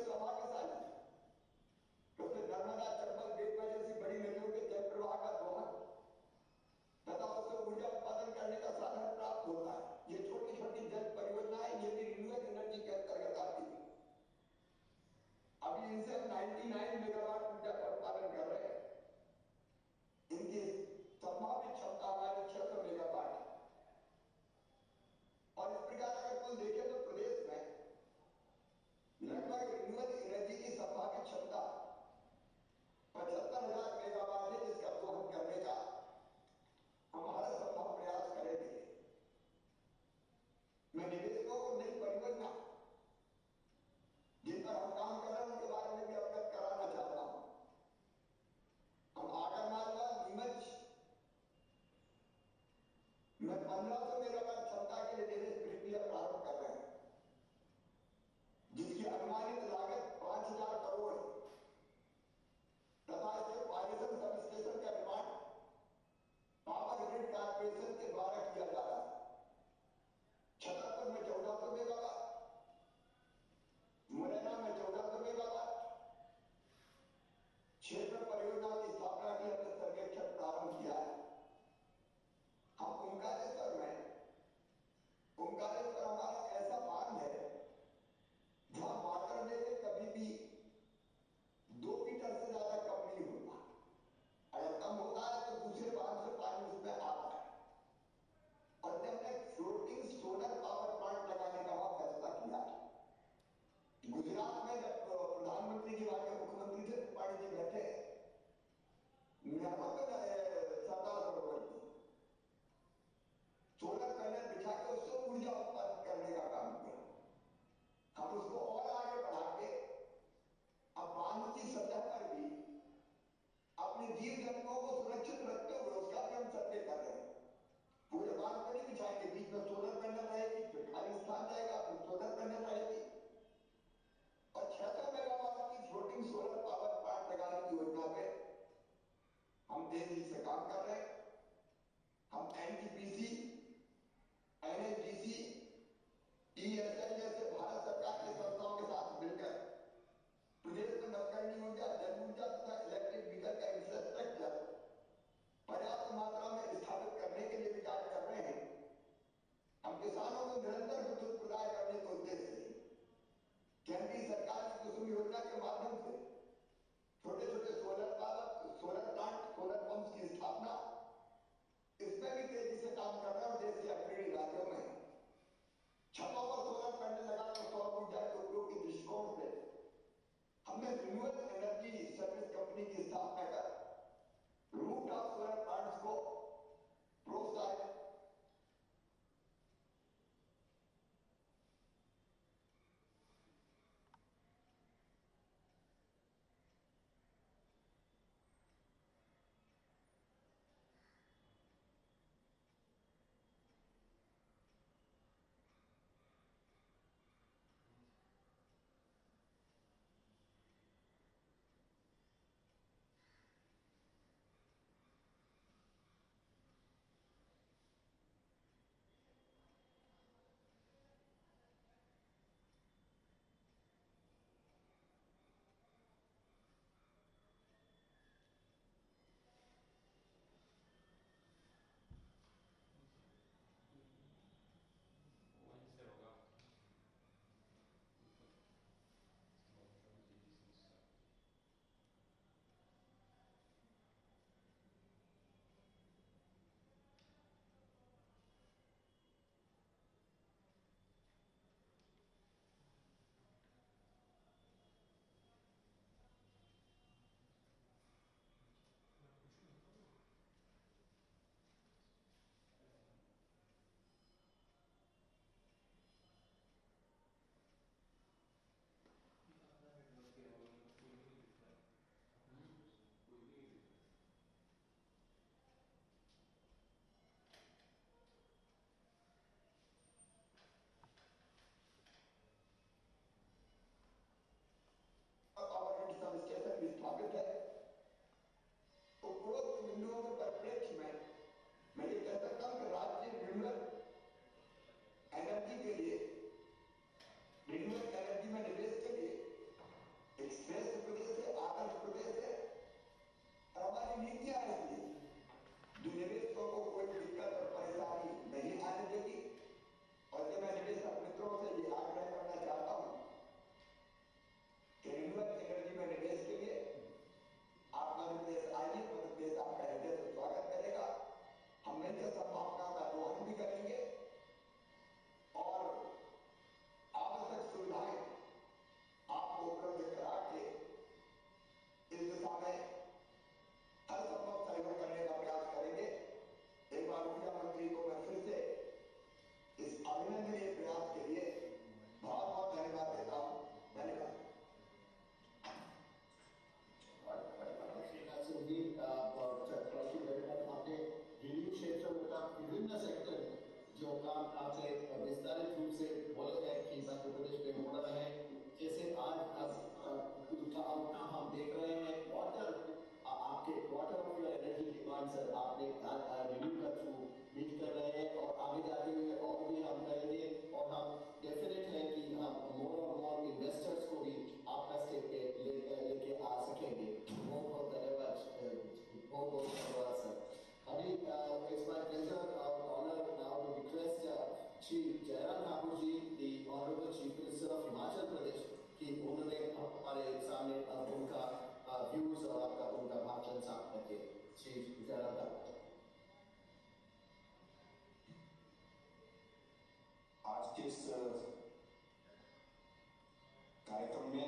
कार्यक्रम में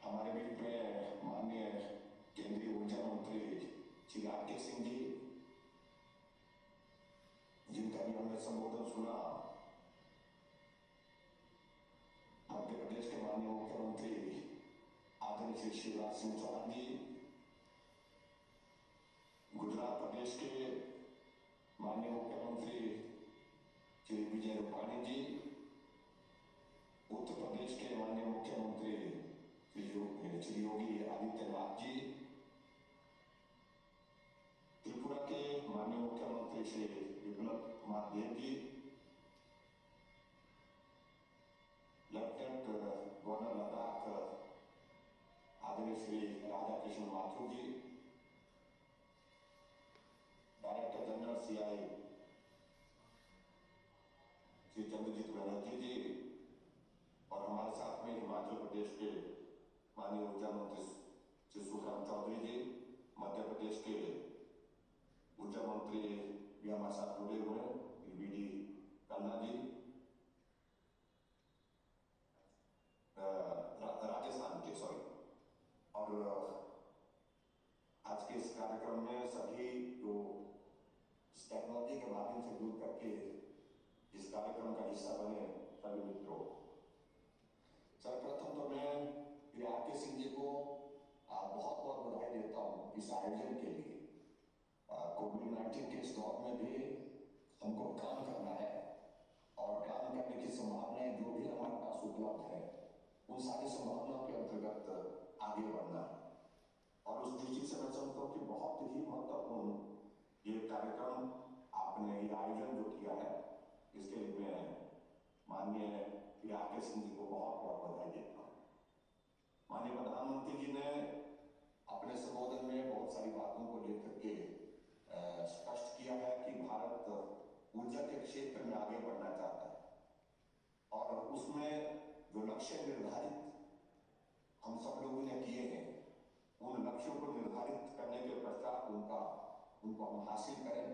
हमारे बीच में माननीय केंद्रीय ऊर्जा मंत्री श्री आर.के. सिंह जी, जिनका भी हमने संबोधन सुना, मध्य प्रदेश के माननीय मुख्यमंत्री आदरणीय श्री शिवराज सिंह चौहान जी, गुजरात प्रदेश के माननीय मुख्यमंत्री श्री विजय रूपाणी जी, उत्तर प्रदेश के माननीय मुख्यमंत्री श्री योगी आदित्यनाथ जी, त्रिपुरा के माननीय मुख्यमंत्री श्री विप्लव कुमार देव जी, लेफ्टिनेंट गवर्नर लद्दाख आदरणीय Shri Radha Krishna Mathur ji, director general CI Shri Chandrajit Banerjee ji, और हमारे साथ में हिमाचल प्रदेश के माननीय ऊर्जा मंत्री श्री सुखराम चौधरी जी, मध्य प्रदेश के ऊर्जा मंत्री भी हमारे साथ जुड़े हुए हैं, BD कन्ना जी, राजस्थान के और आज के इस कार्यक्रम में सभी जो इस टेक्नोलॉजी के माध्यम से जुड़ करके इस कार्यक्रम का हिस्सा बने सभी मित्रों, सर्वप्रथम तो मैं आर.के. सिंह जी को बहुत बहुत बधाई देता हूँ इस आयोजन के लिए। कोविड-19 के इस दौर में भी हमको काम करना है और काम करने की संभावनाएं जो भी हमारे पास उपलब्ध है, उन सारी संभावनाओं के अंतर्गत आगे बढ़ना है। और उस दृष्टि से मैं समझता हूँ कि बहुत ही महत्वपूर्ण ये कार्यक्रम आपने ये आयोजन जो किया है, इसके लिए मैं माननीय आर.के. सिंह जी को बहुत बहुत बधाई देता हूँ। माननीय प्रधानमंत्री जी ने अपने संबोधन में बहुत सारी बातों को लेकर के स्पष्ट किया है कि भारत ऊर्जा के क्षेत्र में आगे बढ़ना चाहता है और उसमें जो लक्ष्य निर्धारित हम सब लोगों ने किए हैं, उन लक्ष्यों को निर्धारित करने के पश्चात उनको हम हासिल करें,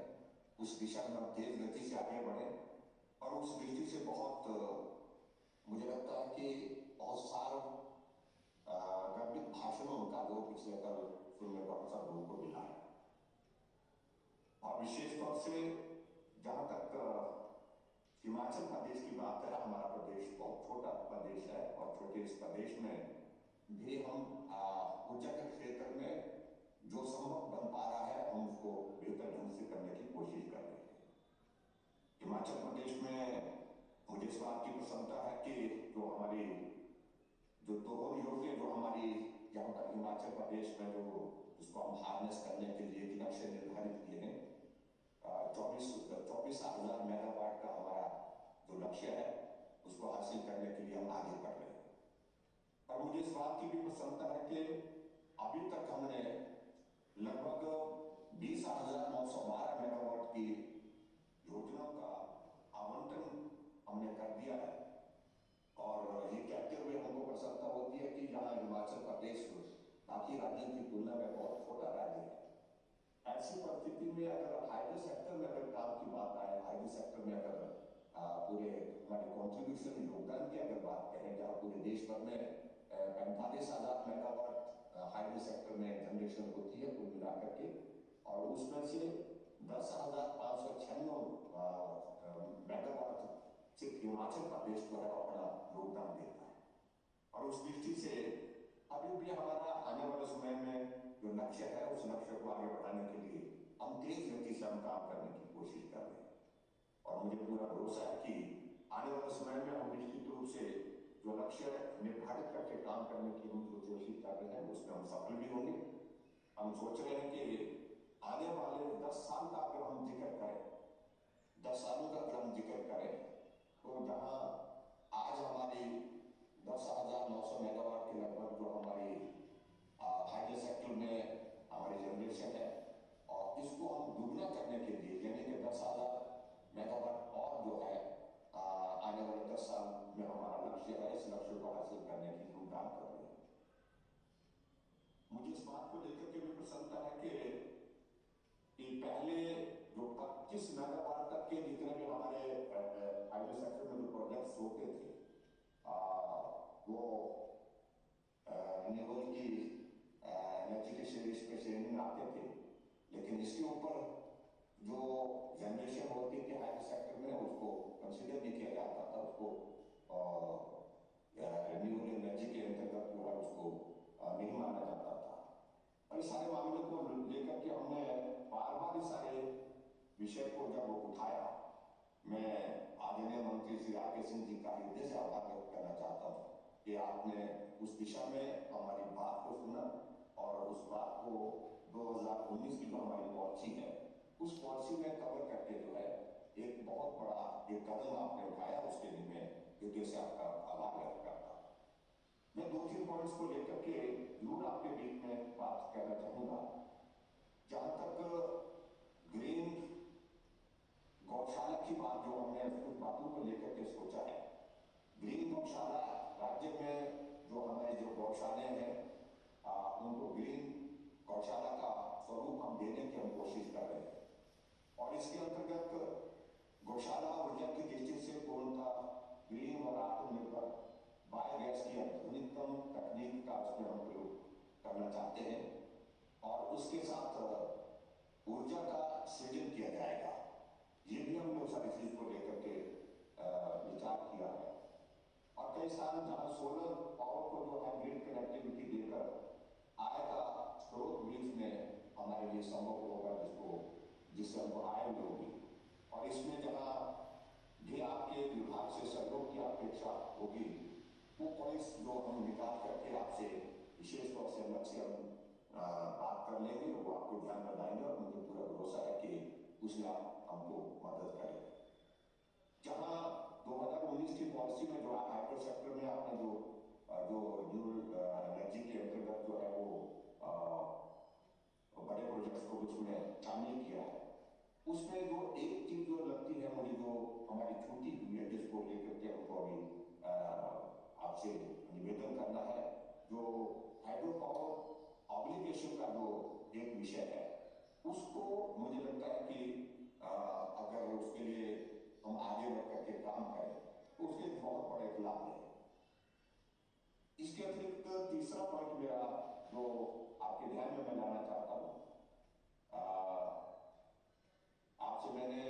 उस दिशा में हम तेज गति से आगे बढ़ें। और उस दृष्टि से बहुत मुझे लगता है कि बहुत सारे गर्भित भाषणों का जो पिछले कल सुनने को अवसर लोगों को मिला है, और विशेष तौर से जहां तक हिमाचल प्रदेश की बात है, हमारा प्रदेश बहुत छोटा प्रदेश है और छोटे इस प्रदेश में भी हम ऊर्जा के क्षेत्र में जो संभव बन पा रहा है, हम उसको बेहतर ढंग से करने की कोशिश कर रहे हैं। हिमाचल प्रदेश में मुझे इस बात की प्रसन्नता है कि जो हमारी जो दोहन योजना जो हमारी यहाँ पर हिमाचल प्रदेश में जो उसको हम हार्नेस करने के लिए एक लक्ष्य निर्धारित किए हैं, 24,000 मेगावाट का हमारा जो लक्ष्य है, उसको हासिल करने के लिए हम आगे बढ़ रहे हैं। और मुझे इस बात की भी प्रसन्नता है कि अभी तक हमने लगभग 20,912 मेगावाट की योजनाओं का आवंटन हमने कर दिया है। और ये कहते हुए हमको प्रसन्नता होती है कि जहां हिमाचल प्रदेश बाकी राज्यों की तुलना में बहुत छोटा राज्य है, ऐसी परिस्थिति में अगर हाईवे सेक्टर में अगर काम की बात आए, हाईवे सेक्टर में अगर पूरे हमारे कॉन्ट्रीब्यूशन योगदान की अगर बात करें, जहाँ पूरे देश भर में 45,000 मेगावाट हाईवे सेक्टर में जनरेशन होती है कुल मिलाकर के, और उसमें से 10,596 मेगावाट सिर्फ हिमाचल प्रदेश जो है अपना योगदान देता है। और उस दृष्टि से अभी भी हमारा आने वाले समय में जो लक्ष्य है, उस लक्ष्य को आगे बढ़ाने के लिए हम तेज गति से हम काम करने की कोशिश कर रहे हैं। और मुझे पूरा भरोसा है कि आने वाले समय में हम निश्चित रूप से जो लक्ष्य निर्धारित करके काम करने की हम जो कोशिश कर रहे हैं, उसमें हम सफल भी होंगे। हम सोच रहे हैं कि आने वाले 10 साल का अगर हम जिक्र करें, 10 सालों का अगर हम जिक्र करें, तो जहां आज हमारी 10,900 मेगावाट के लगभग जो हमारी हाइड्रो सेक्टर में हमारी जनरेशन है, और इसको हम दुगना करने के लिए यानी कि 10,000 मेगावाट और जो है आने वाले 10 साल में हमारा लक्ष्य है, इस लक्ष्य को हासिल करने के लिए हम काम कर रहे हैं। मुझे इस बात को लेकर के भी प्रसन्नता है कि पहले जो 25 मेगावाट तक के जितने भी हमारे हाइड्रो आर.के. सिंह जी का हृदय से आभार व्यक्त करना चाहता हूँ कि आपने उस दिशा में हमारी बात को सुना और उस बात को 2019 की जो हमारी पॉलिसी है उस पॉलिसी में कवर करके जो है एक बहुत बड़ा एक कदम आपने उठाया, उसके लिए मैं हृदय से आपका आभार व्यक्त करता हूँ। मैं 2-3 पॉइंट्स को लेकर के जरूर आपके बीच में बात करना चाहूंगा। जहां तक ग्रीन गौशाला की बात, जो हमने कुछ बातों को लेकर के सोचा है, ग्रीन गौशाला राज्य में जो हमारे जो गौशाले हैं उनको ग्रीन गौशाला का स्वरूप हम देने की हम कोशिश कर रहे हैं और इसके अंतर्गत गौशाला ऊर्जा की दृष्टि से पूर्णतः ग्रीन और आत्मनिर्भर बायोगैस की आधुनिकतम तकनीक का उसमें हम प्रयोग करना चाहते हैं और उसके साथ ऊर्जा का सृजन किया जाएगा। ये भी हमने सारी चीज को लेकर के विचार किया है और कई स्थान जहां सोलर पावर को जो है ग्रिड कनेक्टिविटी देकर आय का स्रोत भी इसमें हमारे लिए संभव होगा, जिससे हमको आय मिलेगी और इसमें जहां भी आपके विभाग से सहयोग की अपेक्षा होगी वो पॉइंट्स जो हम निकाल करके आपसे विशेष तौर से अलग से हम बात कर लेंगे, वो आपको ध्यान में लाएंगे और मुझे पूरा भरोसा है कि उसमें आप हमको मदद करेंगे। जहां 2019 की पॉलिसी में जो हाइड्रो सेक्टर में आपने जो न्यू एनर्जी के अंतर्गत जो है वो बड़े प्रोजेक्ट्स को उसमें शामिल किया है, उसमें जो एक चीज जो लगती है मुझे, जो हमारी छूटी हुई है, जिसको लेकर के हमको अभी आपसे निवेदन करना है, जो हाइड्रो पावर ऑब्लिगेशन का जो एक विषय है उसको मुझे लगता है कि अगर उसके लिए हम आगे बढ़ करके काम करें तो उसके बहुत बड़े लाभ है। इसके अतिरिक्त तीसरा पॉइंट मेरा जो आपके ध्यान में मैं लाना चाहता हूं, आपसे मैंने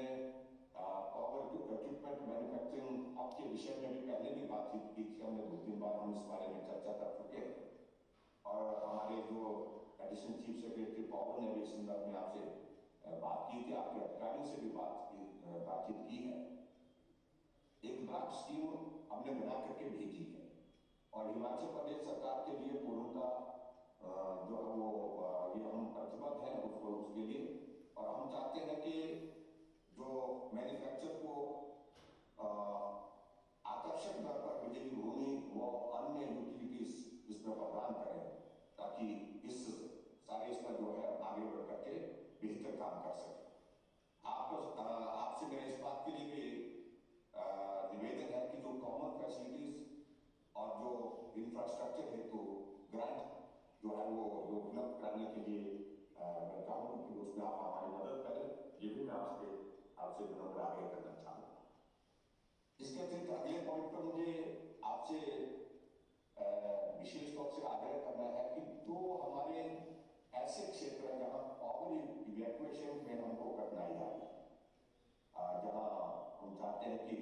पावर इक्विपमेंट मैन्युफैक्चरिंग हब के विषय में भी पहले भी बातचीत की थी, हमने 2-3 बार हम इस बारे में चर्चा कर चुके हैं और हमारे जो एडिशनल चीफ सेक्रेटरी पावर ने भी इस संदर्भ में आपसे बात की थी, आपके अधिकारियों से भी बातचीत की है। एक ड्राफ्ट स्कीम हमने बना करके भेजी है और हिमाचल प्रदेश सरकार के लिए पूर्णतः जो है वो ये हम प्रतिबद्ध हैं उसके लिए और हम चाहते हैं कि जो मैन्युफैक्चर को आकर्षक दर पर बिजली, भूमि व अन्य यूटिलिटीज इसमें प्रदान करें ताकि इस सारे इसमें जो है आगे बढ़ करके बेहतर काम कर सके। आपसे मेरा इस बात के लिए भी निवेदन है कि जो कॉमन फैसिलिटीज और जो इंफ्रास्ट्रक्चर हेतु ग्रांट जो है वो उपलब्ध कराने के लिए मैं चाहूंगा कि उसमें आप हमारी मदद करें, ये भी मैं आपसे विनम्र आग्रह करना चाहूंगा। इसके अतिरिक्त अगले पॉइंट पर मुझे आपसे विशेष तौर से आग्रह करना है कि जो हमारे ऐसे क्षेत्र हैं जहां पावर इवैक्यूएशन में हमको कठिनाई आ रही है, जहां हम चाहते हैं कि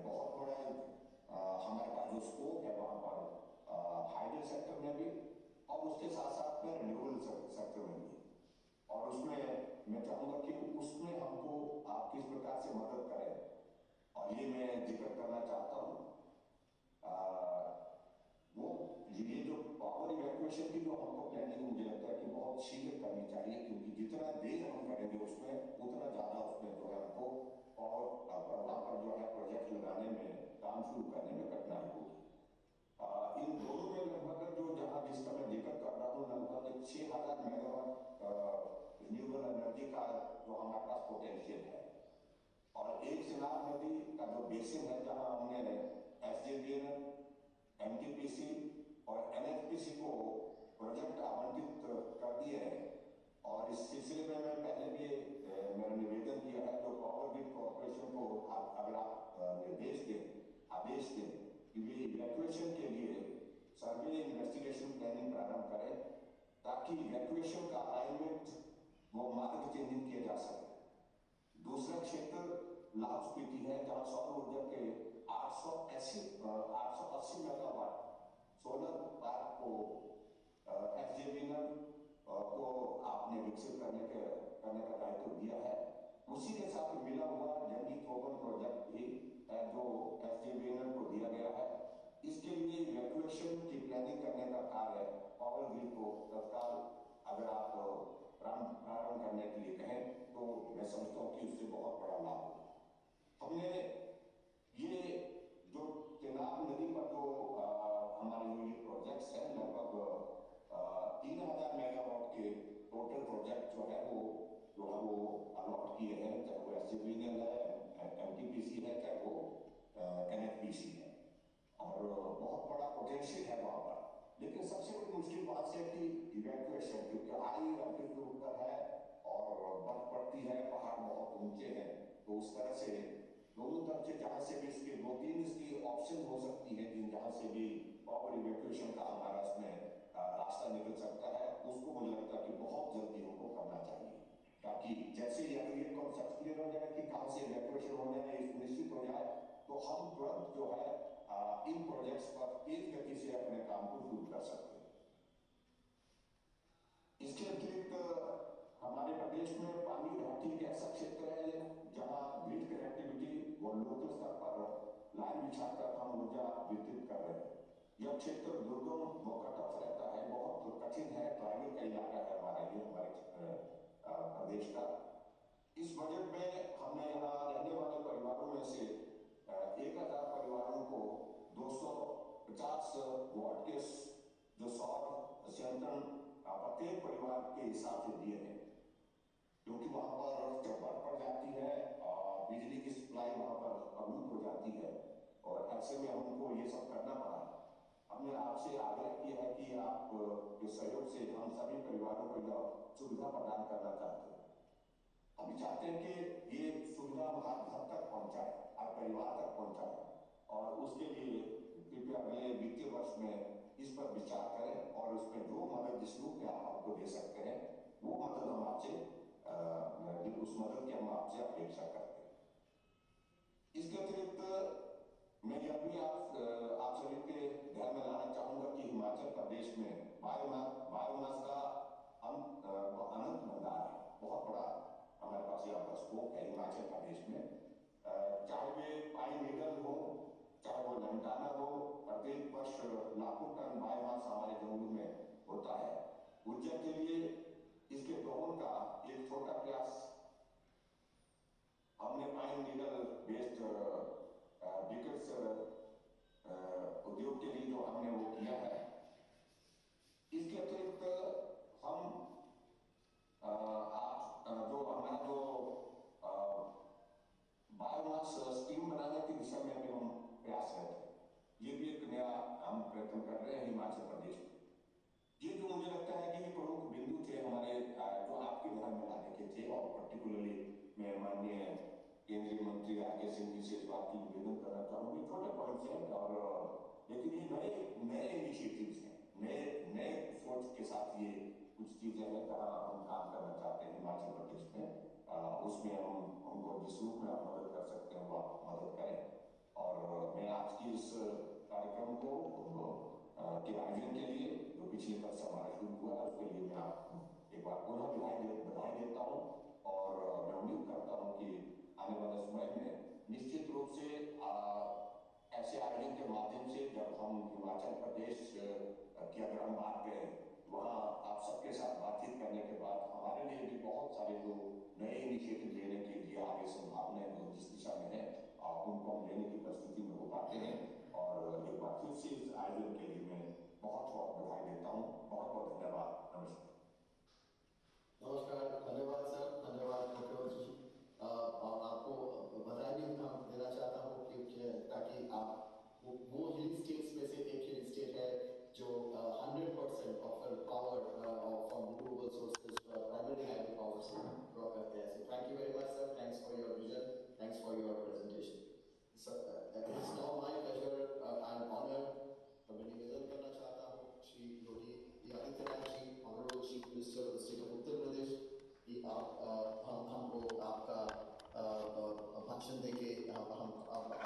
बहुत बड़ा हमारे पास जो स्कोप है वहां पर हाइडल सेक्टर में भी और उसके साथ साथ में रिन्यूएबल सेक्टर में भी, और उसमें मैं चाहूंगा कि उसमें हमको आप किस प्रकार से मदद करें और ये मैं जिक्र करना चाहता हूं। वो ये जो पावर इवैक्यूएशन की जो हमको प्लानिंग मुझे लगता है कि बहुत शीघ्र करनी चाहिए, क्योंकि जितना देर हम करेंगे उसमें उतना ज्यादा उसमें जो है हमको और वहां पर जो है प्रोजेक्ट लगाने में, काम शुरू करने में कठिनाई होगी। इन दोनों में लगभग जो जहां जिसका मैं जिक्र कर रहा हूँ, लगभग 6000 मेगावाट रिन्यूएबल एनर्जी का जो हमारे पास पोटेंशियल है और एक चिनाब नदी का जो बेसिन है जहां हमने SJVN, NTPC और NHPC को प्रोजेक्ट आवंटित कर दिए हैं और इस सिलसिले में मैं पहले भी मेरा निवेदन किया है, जो पावर ग्रिड कॉर्पोरेशन को अगर आप निर्देश दें, आदेश दें कि वे इवैक्यूएशन के लिए सर्वे इन्वेस्टिगेशन प्लानिंग प्रारंभ करें ताकि इवैक्यूएशन का अलाइनमेंट वो मार्ग चिन्हित किया जा सके। दूसरा क्षेत्र लाहौल स्पीति है जहां सौर ऊर्जा के 880 मेगावाट सोलर पार्क को SJVN को आपने विकसित करने का दायित्व दिया है। उसी के साथ मिला हुआ जंगी थोपन प्रोजेक्ट भी है जो करने के लिए कहें तो मैं समझता हूँ कि उससे बहुत बड़ा लाभ होगा। हमने ये जो चेनाब नदी पर जो हमारे जो ये प्रोजेक्ट्स हैं लगभग 3000 मेगावाट के टोटल प्रोजेक्ट जो है वो अलॉट किए हैं, चाहे वो एसजेवीएनएल है, एमटीपीसी है, चाहे वो एनएचपीसी है, और बहुत बड़ा पोटेंशियल है वहां पर। लेकिन सबसे बड़ी मुश्किल बात है कि इवैक्यूएशन, क्योंकि हाई एल्टीट्यूड पर है और बर्फ पड़ती है, पहाड़ बहुत ऊंचे हैं, तो उस तरह से दोनों तरफ से जहां से भी इसके 2-3 इसकी ऑप्शन हो सकती है जिन जहां से भी प्रॉपर इवैक्यूएशन का हमारा इसमें रास्ता निकल सकता है, उसको मुझे लगता है कि बहुत जल्दी हमको करना चाहिए, ताकि जैसे ही अगर ये कॉन्सेप्ट क्लियर हो जाए कि कहां से इवैक्यूएशन होना है, ये सुनिश्चित हो जाए, तो हम तुरंत जो है इन प्रोजेक्ट्स पर तेज गति से अपने काम को शुरू कर सकते हैं। इसके अतिरिक्त हमारे प्रदेश में पानी घाटी एक ऐसा क्षेत्र है जहां ग्रिड कनेक्टिविटी और लोकल स्तर पर लाइन बिछाकर हम ऊर्जा वितरित कर रहे हैं। यह क्षेत्र दुर्गम व कटक रहता है, बहुत कठिन है, ट्राइबल का इलाका है हमारा, ये हमारे प्रदेश का। इस बजट में हमने यहाँ रहने वाले परिवारों में से 1000 परिवारों को 250 वाट के जो सौर संयंत्र प्रत्येक परिवार के हिसाब से दिए हैं, क्योंकि वहां पर जब बर्फ पड़ जाती है बिजली की सप्लाई वहां पर अवरुद्ध हो जाती है, और ऐसे में हमको ये सब करना पड़ा। हमने आपसे आग्रह किया है कि आप के सहयोग से हम सभी परिवारों को यह सुविधा प्रदान करना चाहते हैं। हम चाहते हैं कि ये सुविधा हर घर तक पहुंचाए, हर परिवार तक पहुंचाए, और उसके लिए कृपया अगले वित्तीय वर्ष में इस पर विचार करें, और उसमें जो मदद जिस रूप में आप हमको दे सकते हैं वो मदद हम आपसे उस मदद की हम आपसे अपेक्षा करते हैं। इसके अतिरिक्त मैं यह भी आप सभी के ध्यान में लाना चाहूंगा कि हिमाचल प्रदेश में बायोमास का अनंत भंडार है, बहुत बड़ा हमारे पास यहाँ पर स्कोप है हिमाचल प्रदेश में। चाहे वे पाइन नीडल हो, चाहे वो लंटाना हो, प्रत्येक वर्ष लाखों टन बायोमास हमारे जंगलों में होता है। ऊर्जा के लिए इसके दोहन का एक छोटा प्रयास हमने पाइन नीडल बेस्ड ब्रिकेट्स उद्योग के लिए जो हमने वो किया है। इसके अतिरिक्त हम जो हमारा जो बायोमास स्कीम बनाने की दिशा में भी हम प्रयासरत हैं, ये भी एक नया हम प्रयत्न कर रहे हैं हिमाचल प्रदेश में। ये जो मुझे लगता है कि ये प्रमुख बिंदु थे हमारे जो आपके ध्यान में लाने के थे, और पर्टिकुलरली मैं माननीय केंद्रीय मंत्री आर.के. सिंह जी से इस बात की निवेदन करना चाहूंगी। छोटे पॉइंट्स हैं, और लेकिन ये नए इनिशिएटिव्स हैं, नए सोच के साथ ये कुछ चीजें हैं जहाँ हम काम करना चाहते हैं हिमाचल प्रदेश में। उसमें हमको जिस रूप में आप मदद कर सकते हैं वो आप मदद करें। और मैं आज की इस कार्यक्रम को के आयोजन के लिए जो पिछले कल से हमारा शुरू हुआ है, उसके लिए मैं आपको एक बार पुनः बधाई देता हूँ, और मैं उम्मीद करता हूँ कि आने वाले समय में निश्चित रूप से ऐसे आयोजन के माध्यम से जब हम हिमाचल प्रदेश की अगर हम बात करें, वहाँ आप सबके साथ बातचीत करने के बाद हमारे लिए भी बहुत सारे जो नए इनिशिएटिव लेने के लिए आगे संभावनाएं जो जिस दिशा में है उनको हम लेने की परिस्थिति में हो पाते हैं। और एक बार फिर से इस आयोजन के लिए मैं बहुत बहुत बधाई देता हूँ। बहुत बहुत धन्यवाद। नमस्कार। नमस्कार, धन्यवाद सर, धन्यवाद मुख्यमंत्री जी। और आपको बधाई भी हम देना चाहता हूँ क्योंकि ताकि आप वो हिल स्टेट्स में से एक हिल स्टेट है जो 100% offer power from renewable sources, primary hydro power से ड्रॉ करते हैं। So thank you very much sir, thanks for your vision, thanks for your presentation sir. It's now my pleasure and honour, मैं निवेदन करना चाहता हूँ Shri Yogi Adityanath ji, honourable chief minister of the state of Uttar Pradesh, कि आप हमको आपका भाषण देके हम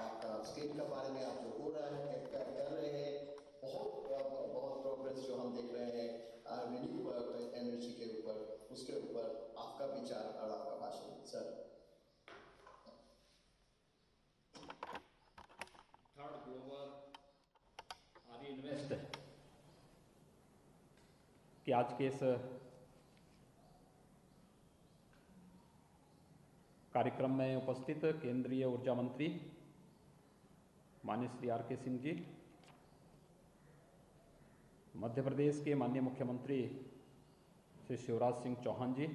आपका स्टेट के बारे में आप जो हो रहा है कर रहे हैं, बहुत प्रोग्रेस जो हम देख रहे हैं रिन्यूएबल एनर्जी के ऊपर, उसके ऊपर आपका विचार और आपका भाषण सर। थर्ड ग्लोबल आदि इन्वेस्ट कि आज के इस कार्यक्रम में उपस्थित केंद्रीय ऊर्जा मंत्री माननीय श्री R.K. सिंह जी, मध्य प्रदेश के माननीय मुख्यमंत्री श्री शिवराज सिंह चौहान जी,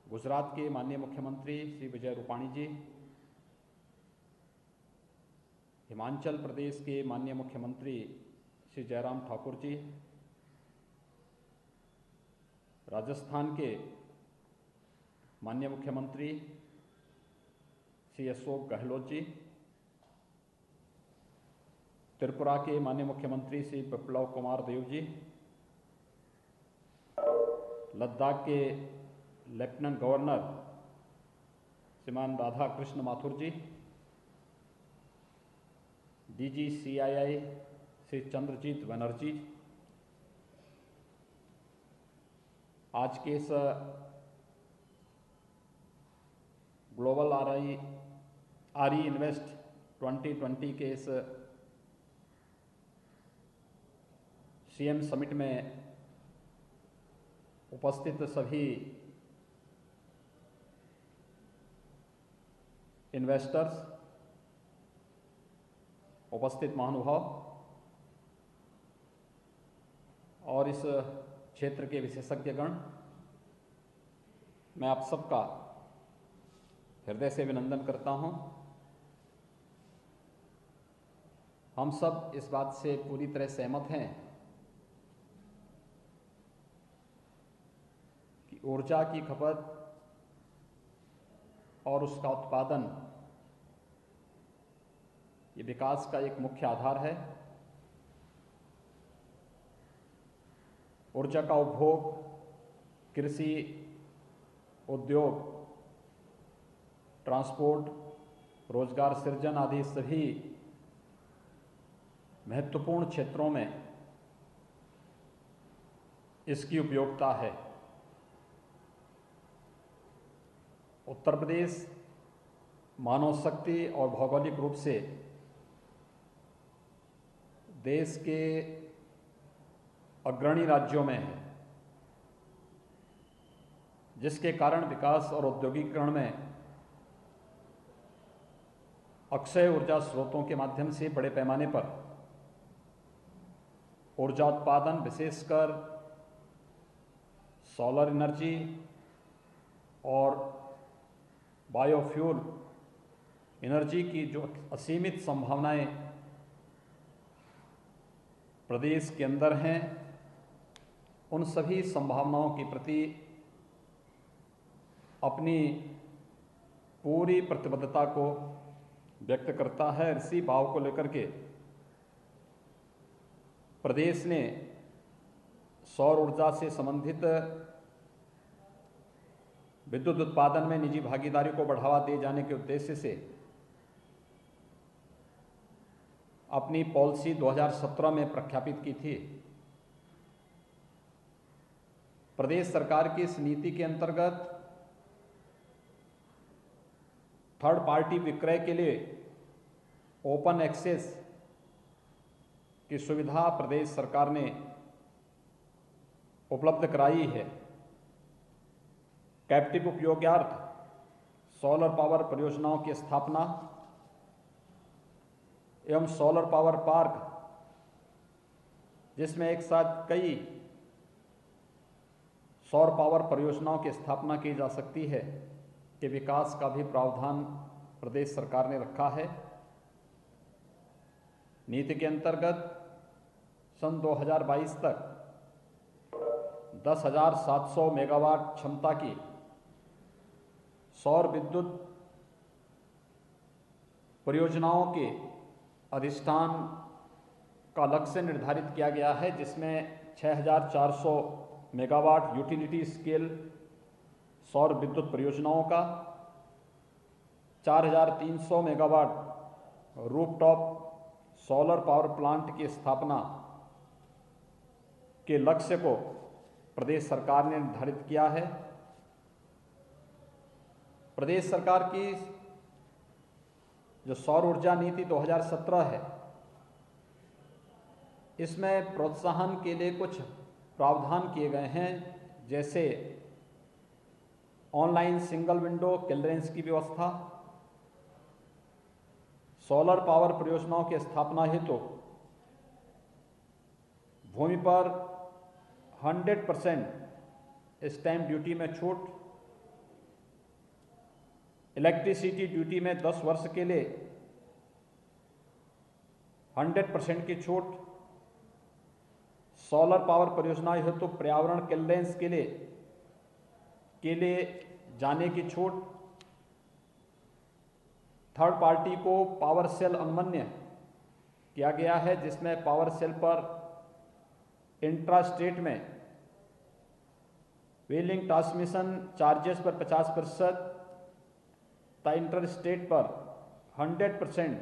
गुजरात के माननीय मुख्यमंत्री श्री विजय रूपाणी जी, हिमाचल प्रदेश के माननीय मुख्यमंत्री श्री जयराम ठाकुर जी, राजस्थान के माननीय मुख्यमंत्री श्री अशोक गहलोत जी, त्रिपुरा के माननीय मुख्यमंत्री श्री बिप्लब कुमार देव जी, लद्दाख के लेफ्टिनेंट गवर्नर श्रीमान राधा कृष्ण माथुर जी, DGCII श्री चंद्रजीत बनर्जी, आज के इस ग्लोबल RE इन्वेस्ट 2020 के इस CM समिट में उपस्थित सभी इन्वेस्टर्स, उपस्थित महानुभाव और इस क्षेत्र के विशेषज्ञगण, मैं आप सबका हृदय से अभिनंदन करता हूं। हम सब इस बात से पूरी तरह सहमत हैं कि ऊर्जा की खपत और उसका उत्पादन ये विकास का एक मुख्य आधार है। ऊर्जा का उपभोग कृषि, उद्योग, ट्रांसपोर्ट, रोजगार सृजन आदि सभी महत्वपूर्ण क्षेत्रों में इसकी उपयोगिता है। उत्तर प्रदेश मानव शक्ति और भौगोलिक रूप से देश के अग्रणी राज्यों में है, जिसके कारण विकास और औद्योगिकीकरण में अक्षय ऊर्जा स्रोतों के माध्यम से बड़े पैमाने पर ऊर्जा उत्पादन, विशेषकर सोलर एनर्जी और बायोफ्यूल एनर्जी की जो असीमित संभावनाएं प्रदेश के अंदर हैं, उन सभी संभावनाओं के प्रति अपनी पूरी प्रतिबद्धता को व्यक्त करता है। इसी भाव को लेकर के प्रदेश ने सौर ऊर्जा से संबंधित विद्युत उत्पादन में निजी भागीदारी को बढ़ावा दिए जाने के उद्देश्य से अपनी पॉलिसी 2017 में प्रख्यापित की थी। प्रदेश सरकार की इस नीति के अंतर्गत थर्ड पार्टी विक्रय के लिए ओपन एक्सेस की सुविधा प्रदेश सरकार ने उपलब्ध कराई है। कैप्टिव उपयोगार्थ सोलर पावर परियोजनाओं की स्थापना एवं सोलर पावर पार्क, जिसमें एक साथ कई सौर पावर परियोजनाओं की स्थापना की जा सकती है, के विकास का भी प्रावधान प्रदेश सरकार ने रखा है। नीति के अंतर्गत सन 2022 तक 10,700 मेगावाट क्षमता की सौर विद्युत परियोजनाओं के अधिष्ठान का लक्ष्य निर्धारित किया गया है, जिसमें 6,400 मेगावाट यूटिलिटी स्केल सौर विद्युत परियोजनाओं का, 4,300 megawatt rooftop solar power plant की स्थापना के लक्ष्य को प्रदेश सरकार ने निर्धारित किया है। प्रदेश सरकार की जो सौर ऊर्जा नीति 2017 है, इसमें प्रोत्साहन के लिए कुछ प्रावधान किए गए हैं, जैसे ऑनलाइन सिंगल विंडो क्लियरेंस की व्यवस्था, सोलर पावर परियोजनाओं की स्थापना हेतु भूमि पर 100% स्टैंप ड्यूटी में छूट, इलेक्ट्रिसिटी ड्यूटी में 10 वर्ष के लिए 100% की छूट, सोलर पावर परियोजनाएं हेतु पर्यावरण क्लियरेंस के लिए जाने की छूट, थर्ड पार्टी को पावर सेल अनुमन्य किया गया है, जिसमें पावर सेल पर इंट्रा स्टेट में व्हीलिंग ट्रांसमिशन चार्जेस पर 50% तथा इंटर स्टेट पर 100%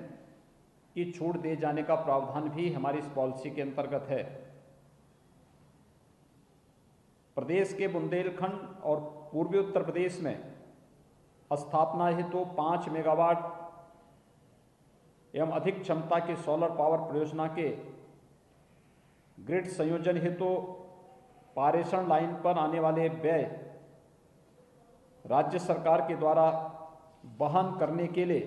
की छूट दिए जाने का प्रावधान भी हमारी इस पॉलिसी के अंतर्गत है। प्रदेश के बुंदेलखंड और पूर्वी उत्तर प्रदेश में स्थापना हेतु 5 मेगावाट एवं अधिक क्षमता की सोलर पावर परियोजना के ग्रिड संयोजन हेतु पारेषण लाइन पर आने वाले व्यय राज्य सरकार के द्वारा वहन करने के लिए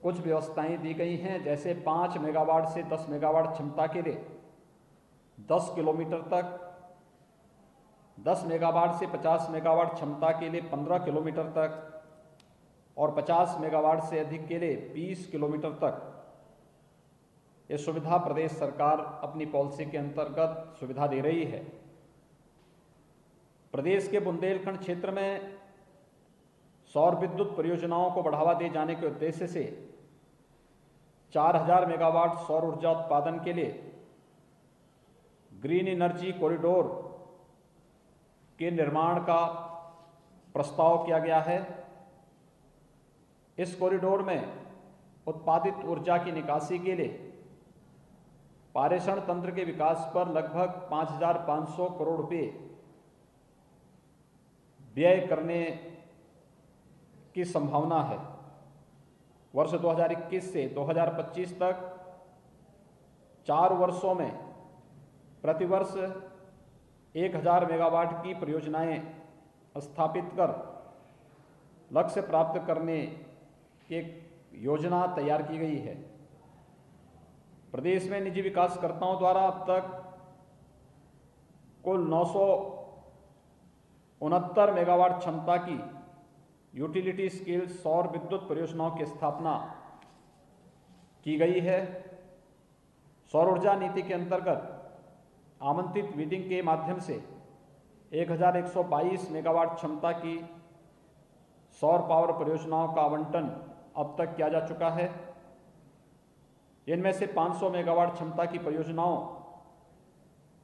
कुछ व्यवस्थाएं दी गई हैं, जैसे 5 मेगावाट से 10 मेगावाट क्षमता के लिए 10 किलोमीटर तक, 10 मेगावाट से 50 मेगावाट क्षमता के लिए 15 किलोमीटर तक और 50 मेगावाट से अधिक के लिए 20 किलोमीटर तक ये सुविधा प्रदेश सरकार अपनी पॉलिसी के अंतर्गत सुविधा दे रही है। प्रदेश के बुंदेलखंड क्षेत्र में सौर विद्युत परियोजनाओं को बढ़ावा दिए जाने के उद्देश्य से 4000 मेगावाट सौर ऊर्जा उत्पादन के लिए ग्रीन एनर्जी कॉरिडोर के निर्माण का प्रस्ताव किया गया है। इस कॉरिडोर में उत्पादित ऊर्जा की निकासी के लिए पारेषण तंत्र के विकास पर लगभग 5500 करोड़ रुपए व्यय करने की संभावना है। वर्ष 2021 से 2025 तक 4 वर्षों में प्रतिवर्ष 1000 मेगावाट की परियोजनाएं स्थापित कर लक्ष्य प्राप्त करने की योजना तैयार की गई है। प्रदेश में निजी विकासकर्ताओं द्वारा अब तक कुल 969 मेगावाट क्षमता की यूटिलिटी स्केल सौर विद्युत परियोजनाओं की स्थापना की गई है। सौर ऊर्जा नीति के अंतर्गत आमंत्रित बिडिंग के माध्यम से 1122 मेगावाट क्षमता की सौर पावर परियोजनाओं का आवंटन अब तक किया जा चुका है। इनमें से 500 मेगावाट क्षमता की परियोजनाओं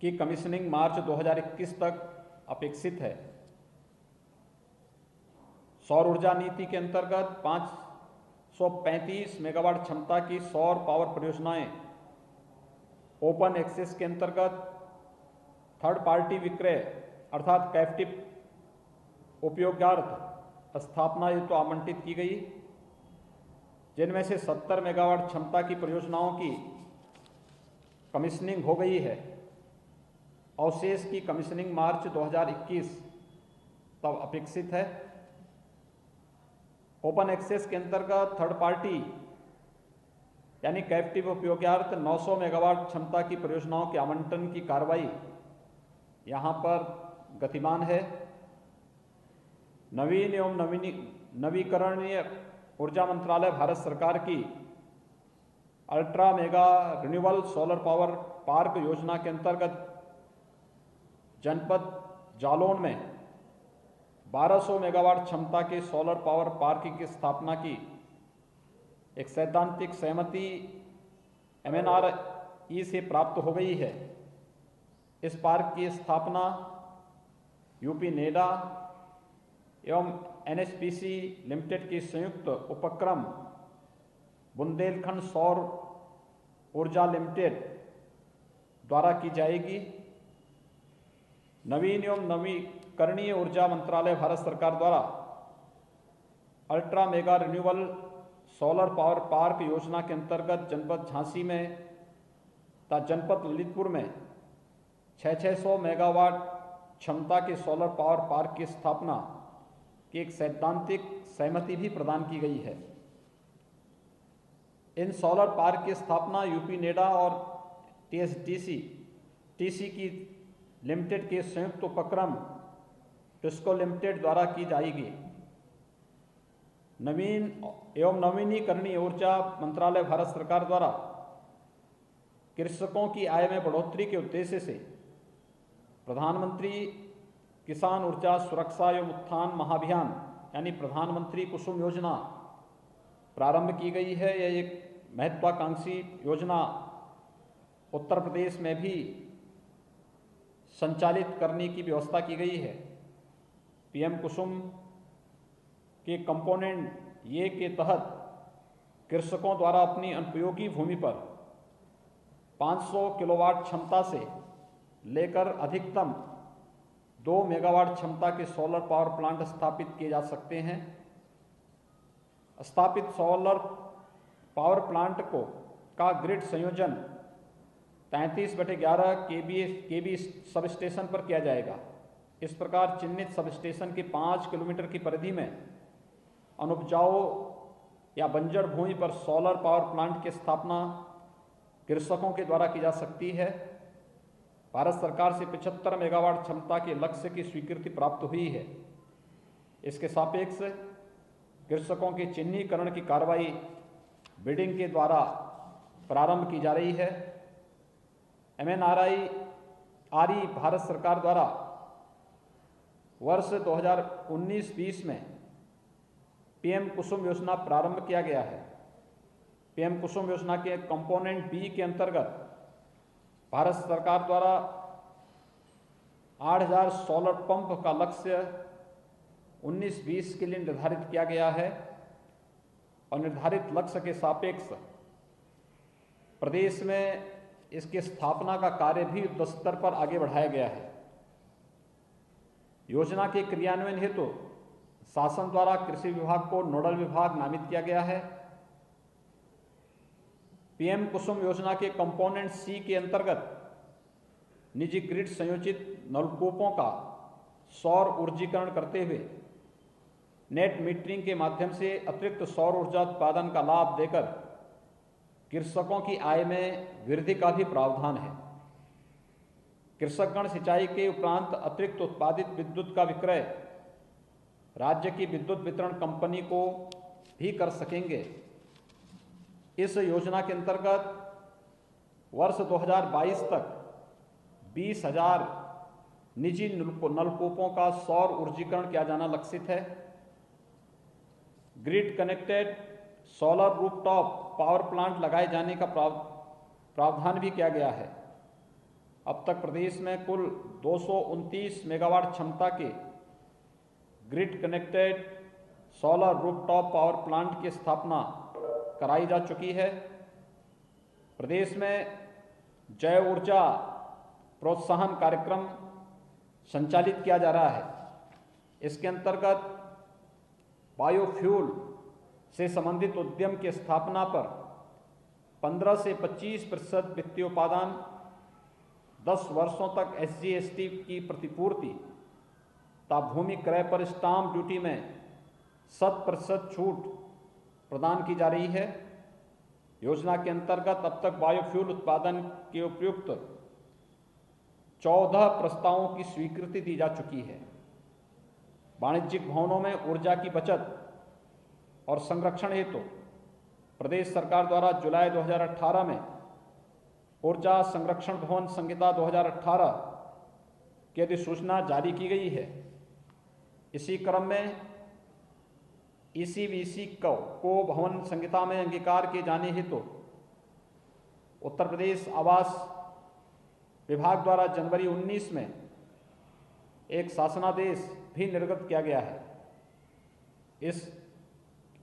की कमीशनिंग मार्च 2021 तक अपेक्षित है। सौर ऊर्जा नीति के अंतर्गत 535 मेगावाट क्षमता की सौर पावर परियोजनाएं ओपन एक्सेस के अंतर्गत थर्ड पार्टी विक्रय अर्थात कैप्टिव उपयोगार्थ स्थापना हेतु आवंटित की गई, जिनमें से 70 मेगावाट क्षमता की परियोजनाओं की कमीशनिंग हो गई है। अवशेष की कमीशनिंग मार्च 2021 तब अपेक्षित है। ओपन एक्सेस के अंतर्गत थर्ड पार्टी यानी कैप्टिव उपयोगार्थ 900 मेगावाट क्षमता की परियोजनाओं के आवंटन की कार्रवाई यहाँ पर गतिमान है। नवीन एवं नवीकरणीय ऊर्जा मंत्रालय भारत सरकार की ultra mega renewable solar power park योजना के अंतर्गत जनपद जालौन में 1200 मेगावाट क्षमता के सोलर पावर पार्क की स्थापना की एक सैद्धांतिक सहमति MNRE से प्राप्त हो गई है। इस पार्क की स्थापना यूपी नेडा एवं NHPC लिमिटेड की संयुक्त उपक्रम बुंदेलखंड सौर ऊर्जा लिमिटेड द्वारा की जाएगी। नवीन एवं नवीकरणीय ऊर्जा मंत्रालय भारत सरकार द्वारा ultra mega renewable solar power park योजना के अंतर्गत जनपद झांसी में तथा जनपद ललितपुर में 600 मेगावाट क्षमता के सोलर पावर पार्क की स्थापना की एक सैद्धांतिक सहमति भी प्रदान की गई है। इन सोलर पार्क की स्थापना यूपी नेडा और टीसी की लिमिटेड के संयुक्त उपक्रम टिस्को लिमिटेड द्वारा की जाएगी। नवीन एवं नवीनीकरणीय ऊर्जा मंत्रालय भारत सरकार द्वारा कृषकों की आय में बढ़ोतरी के उद्देश्य से प्रधानमंत्री किसान ऊर्जा सुरक्षा एवं उत्थान महाभियान यानी प्रधानमंत्री कुसुम योजना प्रारंभ की गई है। यह एक महत्वाकांक्षी योजना उत्तर प्रदेश में भी संचालित करने की व्यवस्था की गई है। पीएम कुसुम के कंपोनेंट ये के तहत कृषकों द्वारा अपनी अनुपयोगी भूमि पर 500 किलोवाट क्षमता से लेकर अधिकतम 2 मेगावाट क्षमता के सोलर पावर प्लांट स्थापित किए जा सकते हैं। स्थापित सोलर पावर प्लांट का ग्रिड संयोजन 33/11 केवी सब स्टेशन पर किया जाएगा। इस प्रकार चिन्हित सब स्टेशन के 5 किलोमीटर की परिधि में अनुपजाऊ या बंजर भूमि पर सोलर पावर प्लांट की स्थापना कृषकों के द्वारा की जा सकती है। भारत सरकार से 75 मेगावाट क्षमता के लक्ष्य की स्वीकृति प्राप्त हुई है। इसके सापेक्ष कृषकों के चिन्हीकरण की कार्रवाई बिडिंग के द्वारा प्रारंभ की जा रही है। MNRE भारत सरकार द्वारा वर्ष 2019-20 में पीएम कुसुम योजना प्रारंभ किया गया है। पीएम कुसुम योजना के कंपोनेंट बी के अंतर्गत भारत सरकार द्वारा 8000 सोलर पंप का लक्ष्य 19-20 के लिए निर्धारित किया गया है और निर्धारित लक्ष्य के सापेक्ष प्रदेश में इसकी स्थापना का कार्य भी युद्ध स्तर पर आगे बढ़ाया गया है। योजना के क्रियान्वयन हेतु शासन द्वारा कृषि विभाग को नोडल विभाग नामित किया गया है। पीएम कुसुम योजना के कंपोनेंट सी के अंतर्गत निजी ग्रिड संयोजित नलकूपों का सौर ऊर्जीकरण करते हुए नेट मीटरिंग के माध्यम से अतिरिक्त सौर ऊर्जा उत्पादन का लाभ देकर कृषकों की आय में वृद्धि का भी प्रावधान है। कृषकगण सिंचाई के उपरांत अतिरिक्त उत्पादित विद्युत का विक्रय राज्य की विद्युत वितरण कंपनी को भी कर सकेंगे। इस योजना के अंतर्गत वर्ष 2022 तक 20,000 निजी नलकूपों का सौर ऊर्जीकरण किया जाना लक्षित है। Grid connected solar rooftop power plant लगाए जाने का प्रावधान भी किया गया है। अब तक प्रदेश में कुल 229 मेगावाट क्षमता के grid connected solar rooftop power plant की स्थापना कराई जा चुकी है। प्रदेश में जैव ऊर्जा प्रोत्साहन कार्यक्रम संचालित किया जा रहा है। इसके अंतर्गत बायोफ्यूल से संबंधित उद्यम की स्थापना पर 15 से 25% वित्तीय उपादान, 10 वर्षों तक SGST की प्रतिपूर्ति तथा भूमि क्रय पर स्टाम्प ड्यूटी में 100% छूट प्रदान की जा रही है। योजना के अंतर्गत अब तक बायोफ्यूल उत्पादन के उपयुक्त 14 प्रस्तावों की स्वीकृति दी जा चुकी है। वाणिज्यिक भवनों में ऊर्जा की बचत और संरक्षण हेतु प्रदेश सरकार द्वारा जुलाई 2018 में ऊर्जा संरक्षण भवन संहिता 2018 की अधिसूचना जारी की गई है। इसी क्रम में ECVC को भवन संहिता में अंगीकार किए जाने हेतु उत्तर प्रदेश आवास विभाग द्वारा जनवरी 19 में एक शासनादेश भी निर्गत किया गया है।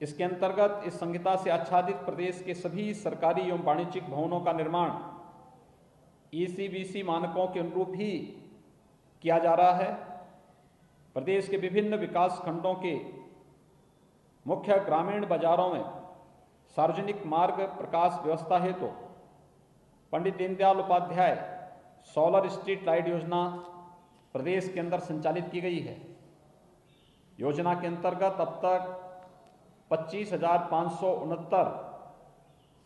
इसके अंतर्गत इस संहिता से आच्छादित प्रदेश के सभी सरकारी एवं वाणिज्यिक भवनों का निर्माण ECVC मानकों के अनुरूप ही किया जा रहा है। प्रदेश के विभिन्न विकास खंडों के मुख्य ग्रामीण बाजारों में सार्वजनिक मार्ग प्रकाश व्यवस्था हेतु Pandit Deendayal Upadhyay solar street light योजना प्रदेश के अंदर संचालित की गई है। योजना के अंतर्गत अब तक 25,569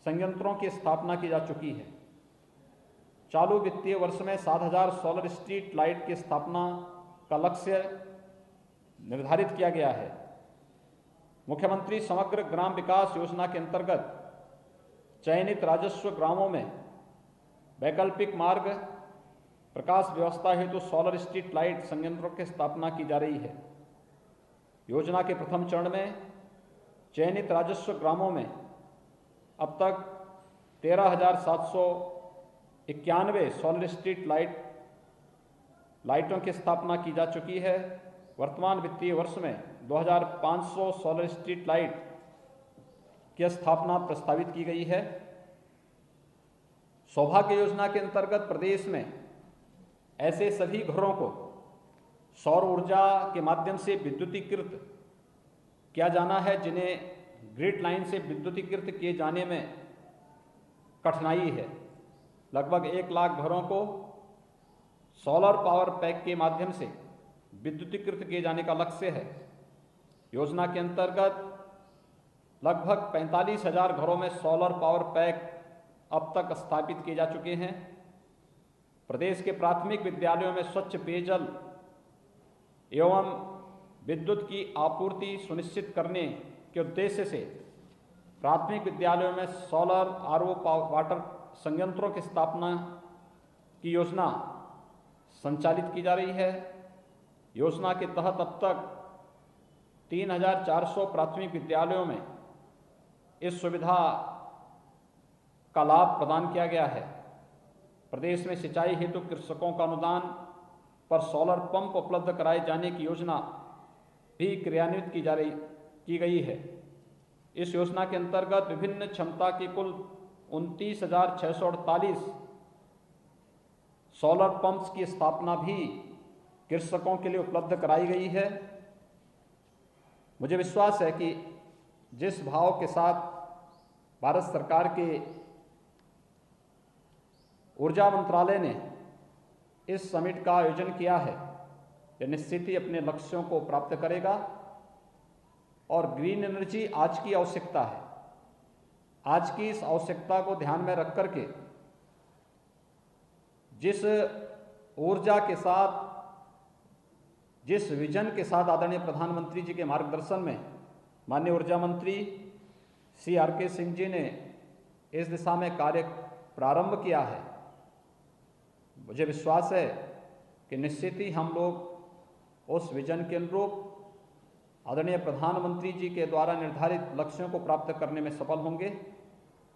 संयंत्रों की स्थापना की जा चुकी है। चालू वित्तीय वर्ष में 7,000 सोलर स्ट्रीट लाइट की स्थापना का लक्ष्य निर्धारित किया गया है। मुख्यमंत्री समग्र ग्राम विकास योजना के अंतर्गत चयनित राजस्व ग्रामों में वैकल्पिक मार्ग प्रकाश व्यवस्था हेतु सोलर स्ट्रीट लाइट संयंत्रों की स्थापना की जा रही है। योजना के प्रथम चरण में चयनित राजस्व ग्रामों में अब तक 13,791 सोलर स्ट्रीट लाइटों की स्थापना की जा चुकी है। वर्तमान वित्तीय वर्ष में 2,500 सोलर स्ट्रीट लाइट की स्थापना प्रस्तावित की गई है। सौभाग्य योजना के अंतर्गत प्रदेश में ऐसे सभी घरों को सौर ऊर्जा के माध्यम से विद्युतीकृत किया जाना है जिन्हें ग्रिड लाइन से विद्युतीकृत किए जाने में कठिनाई है। लगभग 1 लाख घरों को सोलर पावर पैक के माध्यम से विद्युतीकृत किए जाने का लक्ष्य है। योजना के अंतर्गत लगभग 45,000 घरों में सोलर पावर पैक अब तक स्थापित किए जा चुके हैं। प्रदेश के प्राथमिक विद्यालयों में स्वच्छ पेयजल एवं विद्युत की आपूर्ति सुनिश्चित करने के उद्देश्य से प्राथमिक विद्यालयों में सोलर आरओ वाटर संयंत्रों की स्थापना की योजना संचालित की जा रही है। योजना के तहत अब तक 3,400 प्राथमिक विद्यालयों में इस सुविधा का लाभ प्रदान किया गया है। प्रदेश में सिंचाई हेतु कृषकों का अनुदान पर सोलर पंप उपलब्ध कराए जाने की योजना भी क्रियान्वित की गई है। इस योजना के अंतर्गत विभिन्न क्षमता की कुल 29,648 सोलर पंप्स की स्थापना भी कृषकों के लिए उपलब्ध कराई गई है। मुझे विश्वास है कि जिस भाव के साथ भारत सरकार के ऊर्जा मंत्रालय ने इस समिट का आयोजन किया है, यह निश्चित ही अपने लक्ष्यों को प्राप्त करेगा और ग्रीन एनर्जी आज की आवश्यकता है। आज की इस आवश्यकता को ध्यान में रख करके जिस ऊर्जा के साथ, जिस विजन के साथ आदरणीय प्रधानमंत्री जी के मार्गदर्शन में माननीय ऊर्जा मंत्री श्री R.K. सिंह जी ने इस दिशा में कार्य प्रारंभ किया है, मुझे विश्वास है कि निश्चित ही हम लोग उस विजन के अनुरूप आदरणीय प्रधानमंत्री जी के द्वारा निर्धारित लक्ष्यों को प्राप्त करने में सफल होंगे।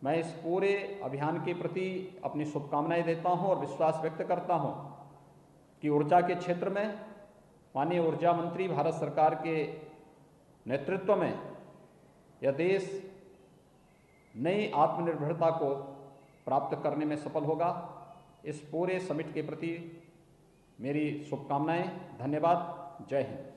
मैं इस पूरे अभियान के प्रति अपनी शुभकामनाएं देता हूं और विश्वास व्यक्त करता हूं कि ऊर्जा के क्षेत्र में माननीय ऊर्जा मंत्री भारत सरकार के नेतृत्व में यह देश नई आत्मनिर्भरता को प्राप्त करने में सफल होगा। इस पूरे समिट के प्रति मेरी शुभकामनाएं। धन्यवाद। जय हिंद।